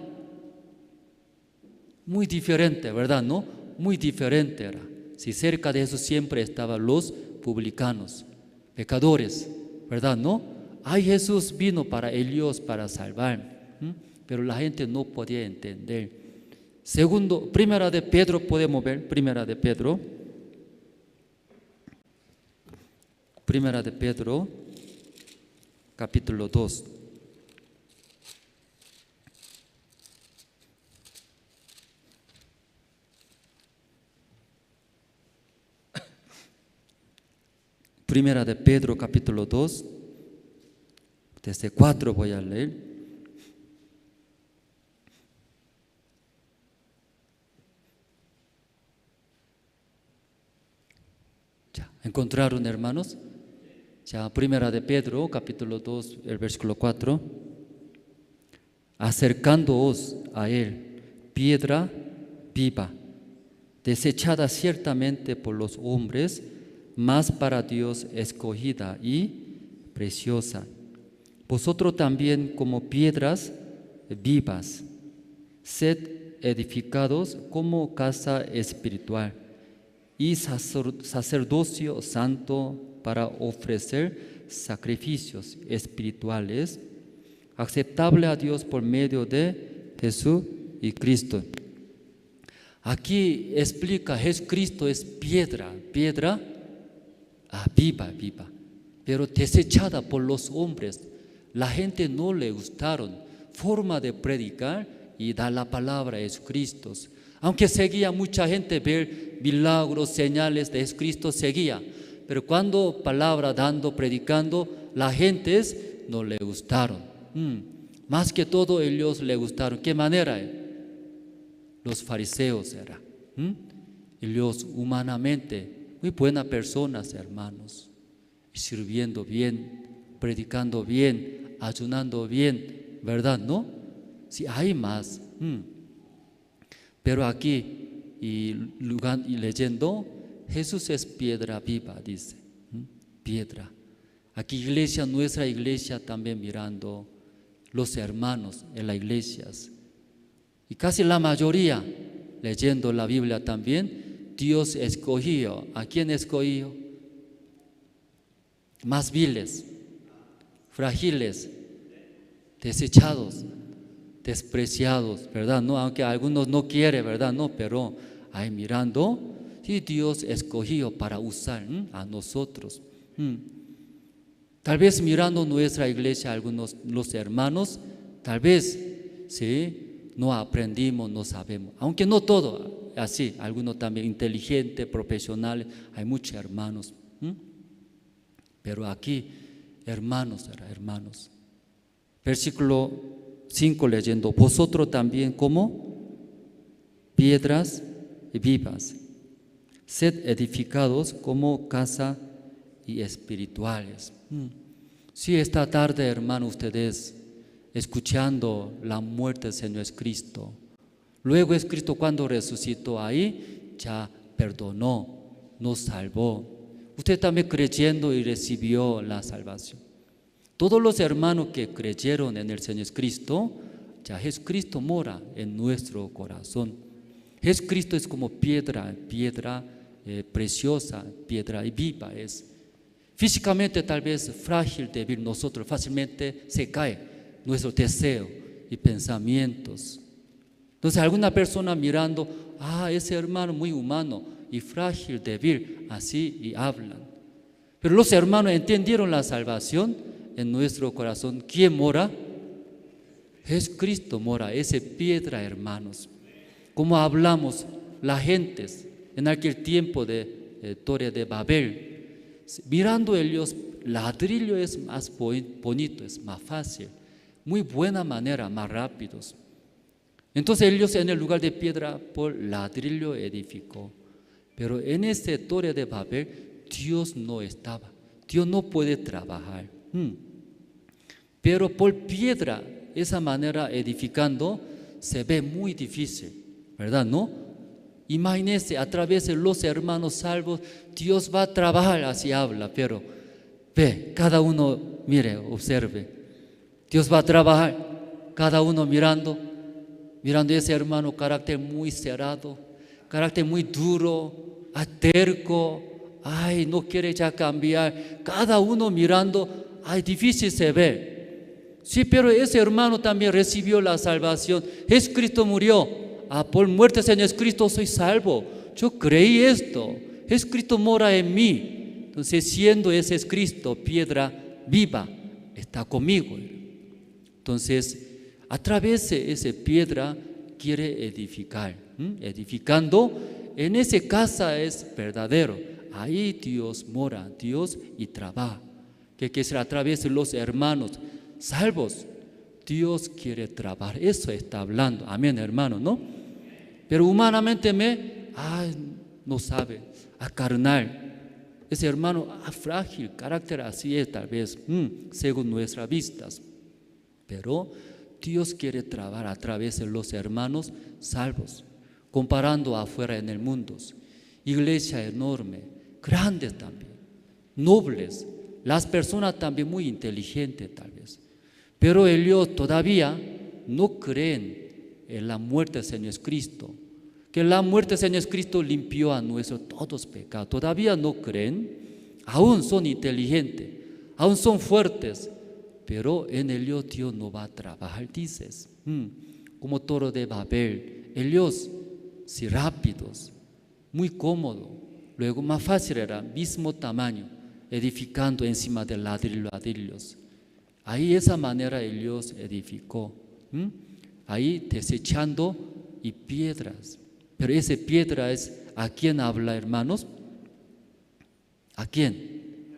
Muy diferente, ¿verdad? ¿No? Muy diferente era. Si cerca de Jesús siempre estaban los publicanos, pecadores, ¿verdad? ¿No? Ay, Jesús vino para ellos, para salvar, pero la gente no podía entender. Segundo, Primera de Pedro, podemos ver, Primera de Pedro, capítulo 2. Primera de Pedro, capítulo 2, desde 4 voy a leer. Ya, ¿encontraron, hermanos? Ya, Primera de Pedro, capítulo 2, el versículo 4. Acercándoos a él, piedra viva, desechada ciertamente por los hombres, mas para Dios escogida y preciosa. Vosotros también como piedras vivas, sed edificados como casa espiritual y sacerdocio santo para ofrecer sacrificios espirituales aceptable a Dios por medio de Jesús y Cristo. Aquí explica, Jesucristo es piedra viva, pero desechada por los hombres. La gente no le gustaron forma de predicar y dar la palabra a Jesucristo. Aunque seguía mucha gente ver milagros, señales de Jesucristo, seguía. Pero cuando palabra dando, predicando, la gente no le gustaron. Más que todo ellos le gustaron. ¿Qué manera? Los fariseos eran. Ellos humanamente muy buenas personas, hermanos, sirviendo bien, predicando bien, ayunando bien, ¿verdad? ¿No? Sí, hay más. Pero aquí, y leyendo, Jesús es piedra viva, dice. Piedra. Aquí iglesia, nuestra iglesia también mirando los hermanos en las iglesias. Y casi la mayoría, leyendo la Biblia también, Dios escogió. ¿A quién escogió? Más viles, frágiles, desechados, despreciados, ¿verdad? No, aunque algunos no quieren, ¿verdad? No, pero ahí mirando, sí, Dios escogió para usar a nosotros. Tal vez mirando nuestra iglesia, algunos los hermanos, tal vez, sí, no aprendimos, no sabemos, aunque no todo. Así, algunos también inteligentes, profesionales, hay muchos hermanos. Pero aquí, hermanos. Versículo 5 leyendo, vosotros también como piedras vivas, sed edificados como casa y espirituales. Si esta tarde, hermanos, ustedes escuchando la muerte del Señor Cristo, luego es Cristo cuando resucitó ahí, ya perdonó, nos salvó. Usted también creyendo y recibió la salvación. Todos los hermanos que creyeron en el Señor Jesucristo, ya Jesucristo mora en nuestro corazón. Jesucristo es como piedra preciosa, piedra viva es. Físicamente tal vez frágil, débil, nosotros fácilmente se cae nuestro deseo y pensamientos. Entonces alguna persona mirando, ese hermano muy humano y frágil, débil, así y hablan. Pero los hermanos entendieron la salvación en nuestro corazón. ¿Quién mora? Jesucristo mora, esa piedra, hermanos. Como hablamos, las gentes en aquel tiempo de Torre de Babel, mirando ellos, ladrillo es más bonito, es más fácil, muy buena manera, más rápidos. Entonces ellos en el lugar de piedra por ladrillo edificó. Pero en esta Torre de Babel, Dios no estaba, Dios no puede trabajar. Pero por piedra, esa manera edificando, se ve muy difícil, ¿verdad? ¿No? Imagínense, a través de los hermanos salvos, Dios va a trabajar, así habla, pero ve, cada uno, mire, observe, Dios va a trabajar, cada uno mirando ese hermano, carácter muy cerrado, carácter muy duro, terco, no quiere ya cambiar, cada uno mirando, difícil se ve. Sí, pero ese hermano también recibió la salvación. Jesucristo murió. Por muerte de Jesucristo soy salvo. Yo creí esto. Jesucristo mora en mí. Entonces, siendo ese Cristo piedra viva, está conmigo. Entonces, a través de esa piedra quiere edificar. Edificando, en esa casa es verdadero. Ahí Dios mora, Dios y trabaja. Que será a través de los hermanos salvos, Dios quiere trabajar. Eso está hablando. Amén, hermano, ¿no? Pero humanamente no sabe, carnal. Ese hermano frágil, carácter así es tal vez, según nuestras vistas. Pero Dios quiere trabajar a través de los hermanos salvos, comparando afuera en el mundo. Iglesia enorme, grandes también, nobles, las personas también muy inteligentes tal vez. Pero ellos todavía no creen en la muerte del Señor Jesucristo, que la muerte del Señor Jesucristo limpió a nuestros todos pecados. Todavía no creen, aún son inteligentes, aún son fuertes, pero en ellos Dios no va a trabajar, dices. Como Torre de Babel, ellos sí rápidos, muy cómodos, luego más fácil era, mismo tamaño, edificando encima de ladrillos. Ahí esa manera ellos edificó, ahí desechando y piedras. Pero esa piedra es, ¿a quién habla, hermanos? ¿A quién?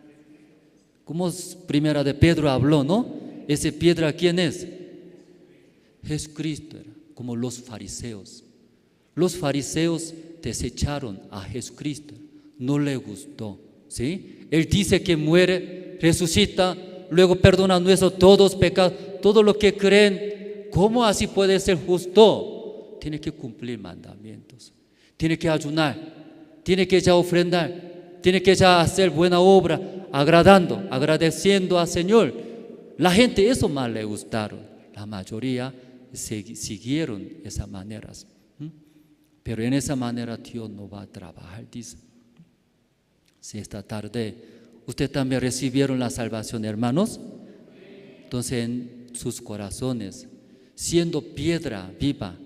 Como primera de Pedro habló, ¿no? Esa piedra, ¿quién es? Jesucristo era, como los fariseos. Los fariseos desecharon a Jesucristo, no le gustó, ¿sí? Él dice que muere, resucita, luego perdona nuestros todos pecados, todo lo que creen. ¿Cómo así puede ser justo? Tiene que cumplir mandamientos, tiene que ayunar, tiene que ya ofrendar, tiene que ya hacer buena obra, agradeciendo al Señor. La gente eso más le gustaron, la mayoría siguieron esas maneras. Pero en esa manera Dios no va a trabajar, dice. Si esta tarde ¿ustedes también recibieron la salvación, hermanos? Entonces en sus corazones, siendo piedra viva,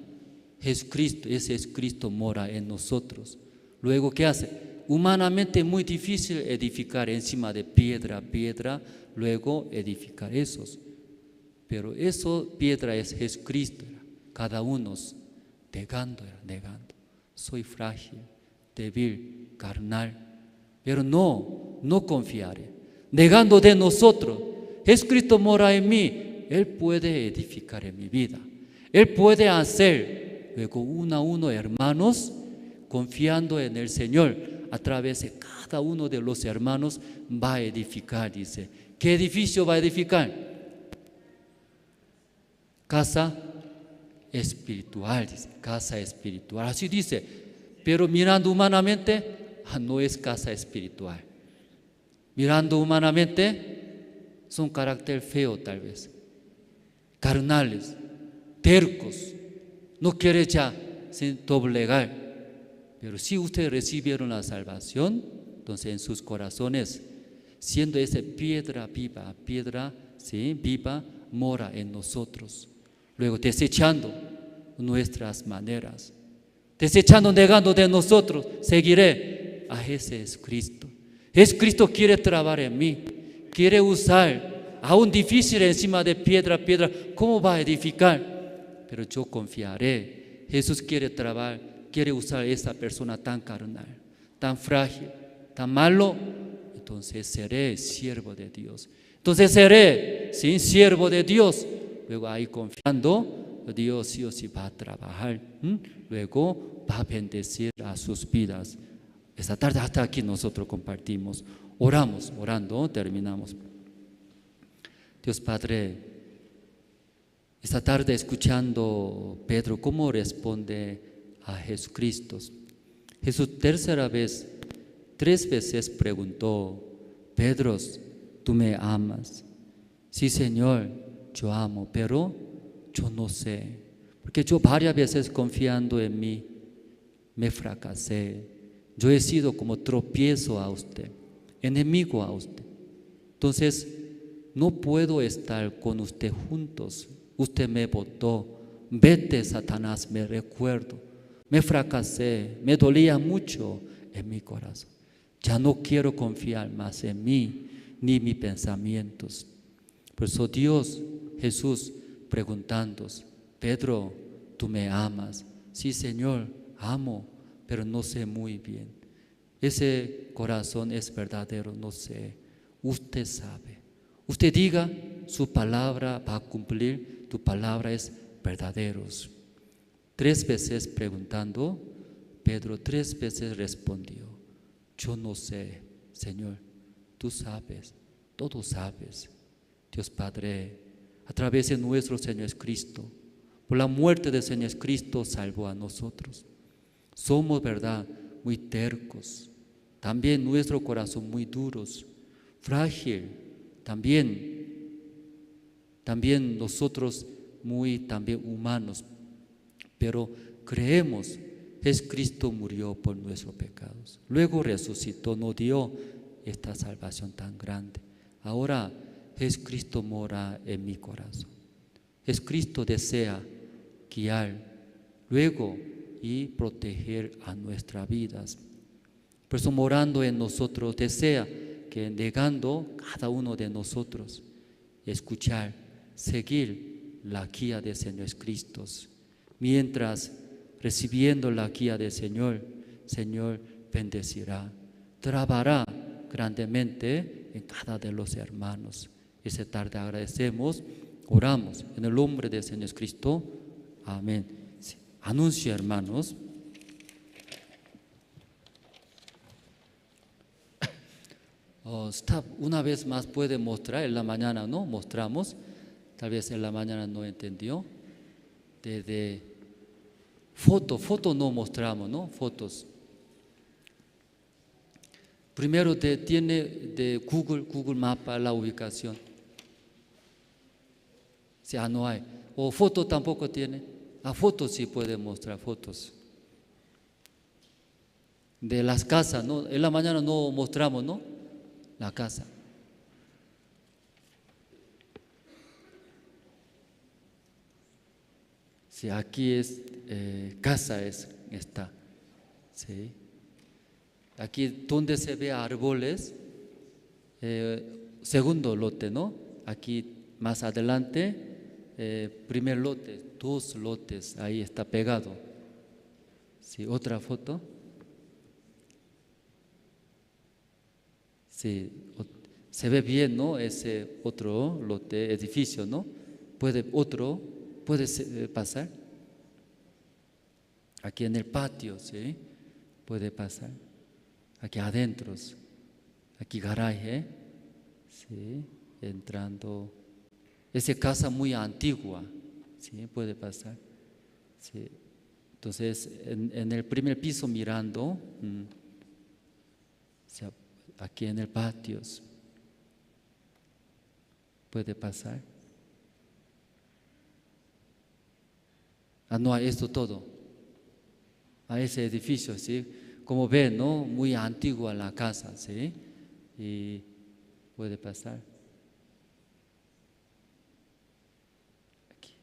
Jesucristo, ese Jesucristo mora en nosotros. Luego, ¿qué hace? Humanamente es muy difícil edificar encima de piedra, luego edificar esos. Pero eso, piedra es Jesucristo, cada uno negando. Soy frágil, débil, carnal. Pero no confiaré. Negando de nosotros, Jesucristo mora en mí. Él puede edificar en mi vida. Él puede hacer. Luego uno a uno, hermanos, confiando en el Señor, a través de cada uno de los hermanos va a edificar, dice. ¿Qué edificio va a edificar? Casa espiritual, dice. Casa espiritual. Así dice. pero mirando humanamente, no es casa espiritual. Mirando humanamente, son carácter feo tal vez, carnales, tercos, no quiere ya doblegar. Pero si ustedes recibieron la salvación, entonces en sus corazones, siendo esa piedra viva, viva, mora en nosotros. Luego desechando nuestras maneras, desechando, negando de nosotros, seguiré a ese Jesucristo. Jesucristo quiere trabajar en mí, quiere usar, aún difícil encima de piedra, ¿cómo va a edificar? Pero yo confiaré. Jesús quiere trabajar, quiere usar a esa persona tan carnal, tan frágil, tan malo. Entonces seré siervo de Dios. Entonces seré siervo de Dios. Luego ahí confiando, Dios sí o sí va a trabajar. Luego va a bendecir a sus vidas. Esta tarde hasta aquí nosotros compartimos. Orando, terminamos. Dios Padre, esta tarde escuchando Pedro cómo responde a Jesucristo. Jesús tres veces preguntó: Pedro, ¿tú me amas? Sí, Señor, yo amo, pero yo no sé, porque yo varias veces confiando en mí me fracasé. Yo he sido como tropiezo a usted, enemigo a usted. Entonces no puedo estar con usted juntos. Usted me botó. Vete, Satanás, me recuerdo. Me fracasé, me dolía mucho en mi corazón. Ya no quiero confiar más en mí ni mis pensamientos. Por eso Dios, Jesús, preguntando: Pedro, ¿tú me amas? Sí, Señor, amo, pero no sé muy bien. Ese corazón es verdadero, no sé. Usted sabe. Usted diga, su palabra va a cumplir, tu palabra es verdadera. Tres veces preguntando, Pedro 3 veces respondió: yo no sé, Señor, tú sabes, todo sabes. Dios Padre, a través de nuestro Señor Jesucristo, por la muerte del Señor Jesucristo salvó a nosotros. Somos, verdad, muy tercos, también nuestro corazón muy duros, frágil, también nosotros muy también humanos, pero creemos Jesucristo murió por nuestros pecados, luego resucitó, nos dio esta salvación tan grande. Ahora Jesucristo mora en mi corazón. Jesucristo desea guiar, luego y proteger a nuestras vidas. Por eso morando en nosotros desea que negando cada uno de nosotros, escuchar, seguir la guía del Señor Jesucristo. Mientras recibiendo la guía del Señor, Señor bendecirá, trabajará grandemente en cada de los hermanos. Esta tarde agradecemos, oramos en el nombre del Señor Jesucristo. Amén. Sí. Anuncio, hermanos. Staff, una vez más puede mostrar, en la mañana no mostramos, tal vez en la mañana no entendió. Desde foto no mostramos, ¿no? Fotos. Primero tiene de Google Mapa la ubicación. Si no hay. O foto tampoco tiene. A fotos sí puede mostrar fotos. De las casas, ¿no? En la mañana no mostramos, ¿no? La casa. Sí, aquí es casa está. Sí. Aquí donde se ve árboles, segundo lote, ¿no? Aquí más adelante, primer lote, 2 lotes, ahí está pegado. Sí, otra foto. Sí, se ve bien, ¿no? Ese otro lote, edificio, ¿no? Puede pasar. Aquí en el patio, ¿sí? Puede pasar. Aquí adentro, aquí garaje, ¿sí? Entrando. Esa casa muy antigua, ¿sí? Puede pasar. ¿Sí? Entonces, en el primer piso mirando, o sea, aquí en el patio, puede pasar. No, esto todo, a ese edificio, ¿sí? Como ven, ¿no? Muy antigua la casa, ¿sí? Y puede pasar. Aquí.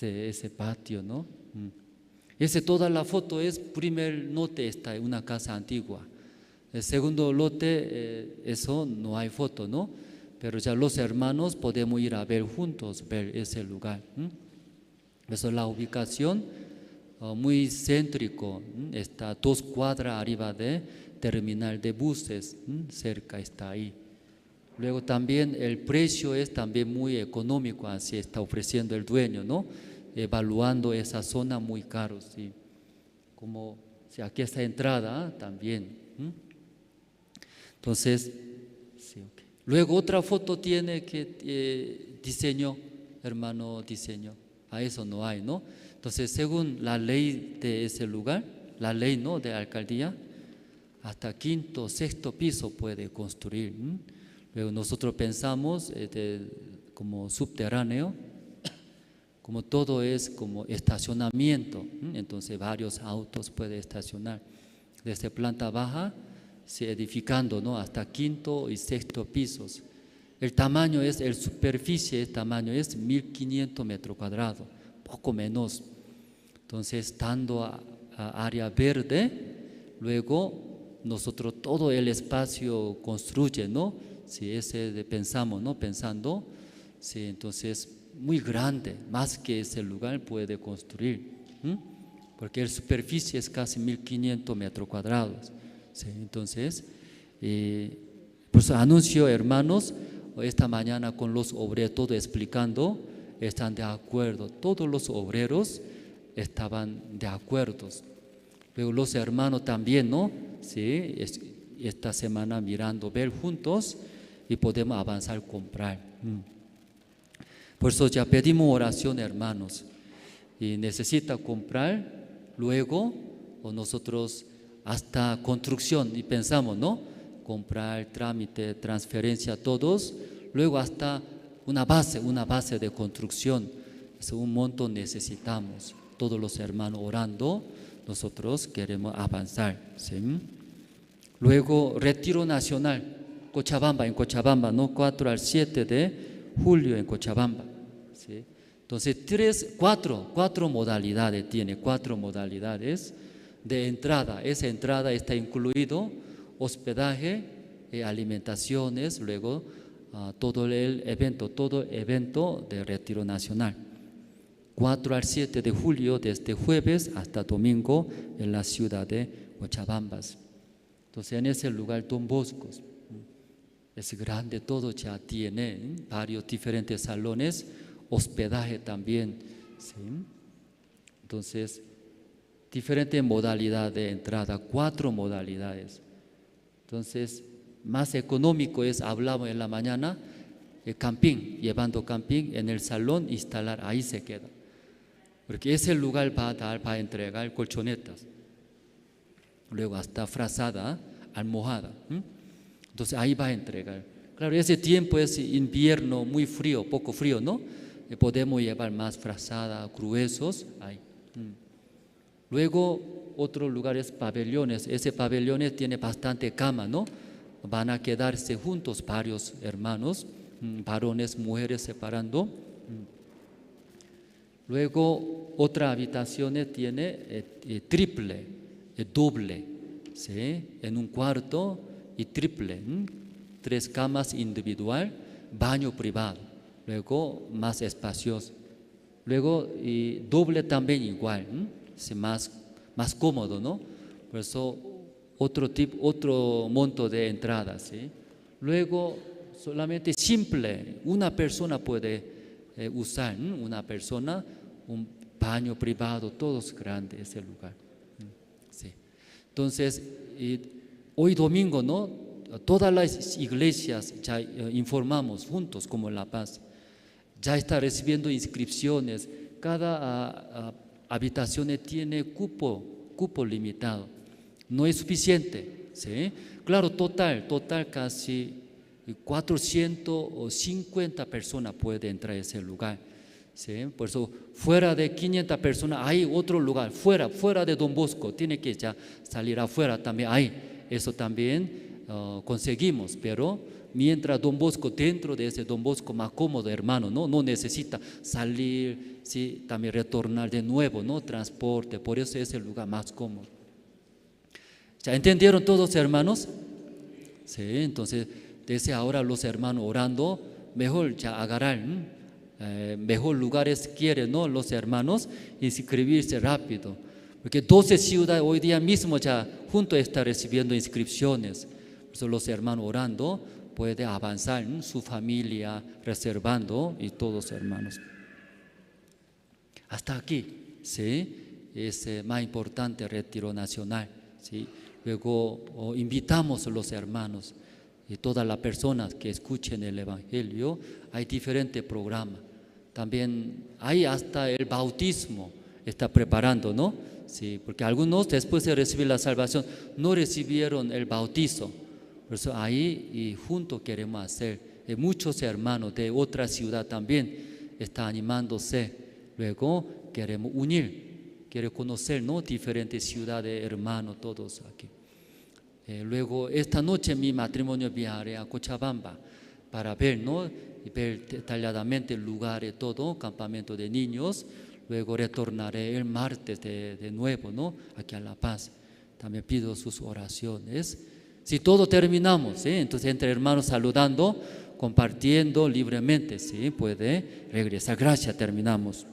Ese patio, ¿no? Toda la foto es primer lote, está en una casa antigua. El segundo lote, eso no hay foto, ¿no? Pero ya los hermanos podemos ir a ver juntos, ver ese lugar. Eso es la ubicación muy céntrico, está 2 cuadras arriba de terminal de buses, cerca está ahí. Luego también el precio es también muy económico, así está ofreciendo el dueño, ¿no? Evaluando esa zona muy caro, ¿sí? Como si aquí está entrada también. Entonces, sí, okay. Luego otra foto tiene que diseño, hermano, diseño. A eso no hay, ¿no? Entonces, según la ley de ese lugar, la ley, ¿no?, de alcaldía, hasta 5º, 6º piso puede construir. Luego nosotros pensamos como subterráneo, como todo es como estacionamiento, entonces varios autos puede estacionar. Desde planta baja, se edificando, ¿no?, hasta 5º y 6º pisos. El tamaño es, el superficie, el tamaño es 1500 metros cuadrados, poco menos. Entonces, estando a área verde, luego nosotros todo el espacio construye, ¿no? Si ese pensamos, ¿no? Pensando, sí, entonces muy grande, más que ese lugar puede construir, porque la superficie es casi 1500 metros cuadrados. Sí, entonces, por eso anuncio, hermanos, esta mañana con los obreros, todo explicando, están de acuerdo. Todos los obreros estaban de acuerdo. Luego los hermanos también, ¿no? Sí, esta semana mirando, ver juntos y podemos avanzar, comprar. Por eso ya pedimos oración, hermanos. Y necesita comprar, luego o nosotros hasta construcción, y pensamos, ¿no? Comprar, trámite, transferencia, todos, luego hasta una base de construcción. Es un monto necesitamos. Todos los hermanos orando, nosotros queremos avanzar, ¿sí? Luego, Retiro Nacional, Cochabamba, en Cochabamba, ¿no? 4 al 7 de julio en Cochabamba, ¿sí? Entonces, cuatro modalidades tiene, 4 modalidades de entrada. Esa entrada está incluido hospedaje, alimentaciones, luego todo el evento de Retiro Nacional. 4 al 7 de julio, desde jueves hasta domingo, en la ciudad de Cochabamba. Entonces, en ese lugar, Don Bosco, es grande, todo ya tiene varios diferentes salones, hospedaje también, ¿sí? Entonces, diferentes modalidades de entrada, 4 modalidades. Entonces, más económico es, hablamos en la mañana, camping, llevando camping en el salón, instalar, ahí se queda. Porque ese lugar va a dar para entregar colchonetas, luego hasta frazada, almohada. Entonces ahí va a entregar. Claro, ese tiempo es invierno, muy frío, poco frío, ¿no? Podemos llevar más frazada, gruesos, ahí. Luego otro lugar es pabellones. Ese pabellones tiene bastante cama, ¿no? Van a quedarse juntos varios hermanos, varones, mujeres separando. Luego otra habitación tiene triple, doble, ¿sí? En un cuarto y triple, 3 camas individual, baño privado, luego más espacioso. Luego y doble también igual, ¿sí? más cómodo, ¿no? Por eso otro monto de entradas, ¿sí? Luego solamente simple, una persona puede usar, una persona, un baño privado, todos grandes ese lugar. Sí. Entonces, hoy domingo, ¿no? Todas las iglesias ya informamos juntos como La Paz. Ya está recibiendo inscripciones. Cada habitaciones tiene cupo limitado, no es suficiente, ¿sí? Claro, total casi 450 personas pueden entrar a ese lugar, ¿sí? Por eso fuera de 500 personas hay otro lugar, fuera de Don Bosco, tiene que ya salir afuera también hay, eso también conseguimos, pero mientras Don Bosco, dentro de ese Don Bosco más cómodo, hermano, no necesita salir, ¿sí? También retornar de nuevo, ¿no? Transporte, por eso es el lugar más cómodo. ¿Ya entendieron todos, hermanos? Sí, entonces desde ahora los hermanos orando, mejor ya agarrar, mejor lugares quieren, ¿no? Los hermanos, inscribirse rápido, porque 12 ciudades hoy día mismo ya juntos están recibiendo inscripciones. Por eso los hermanos orando puede avanzar, su familia reservando y todos hermanos. Hasta aquí, ¿sí? Es más importante retiro nacional, ¿sí? Luego invitamos a los hermanos y todas las personas que escuchen el Evangelio. Hay diferentes programas. También hay hasta el bautismo, está preparando, ¿no? Sí, porque algunos después de recibir la salvación no recibieron el bautizo. Por eso ahí y juntos queremos hacer. Muchos hermanos de otra ciudad también están animándose. Luego queremos unir, queremos conocer, ¿no? Diferentes ciudades, hermanos, todos aquí. Luego esta noche mi matrimonio viajaré a Cochabamba para ver, ¿no? Y ver detalladamente el lugar y todo, campamento de niños. Luego retornaré el martes de nuevo, ¿no? Aquí a La Paz. También pido sus oraciones. Si todo terminamos, ¿sí? Entonces entre hermanos saludando, compartiendo libremente, ¿sí? Puede regresar. Gracias, terminamos.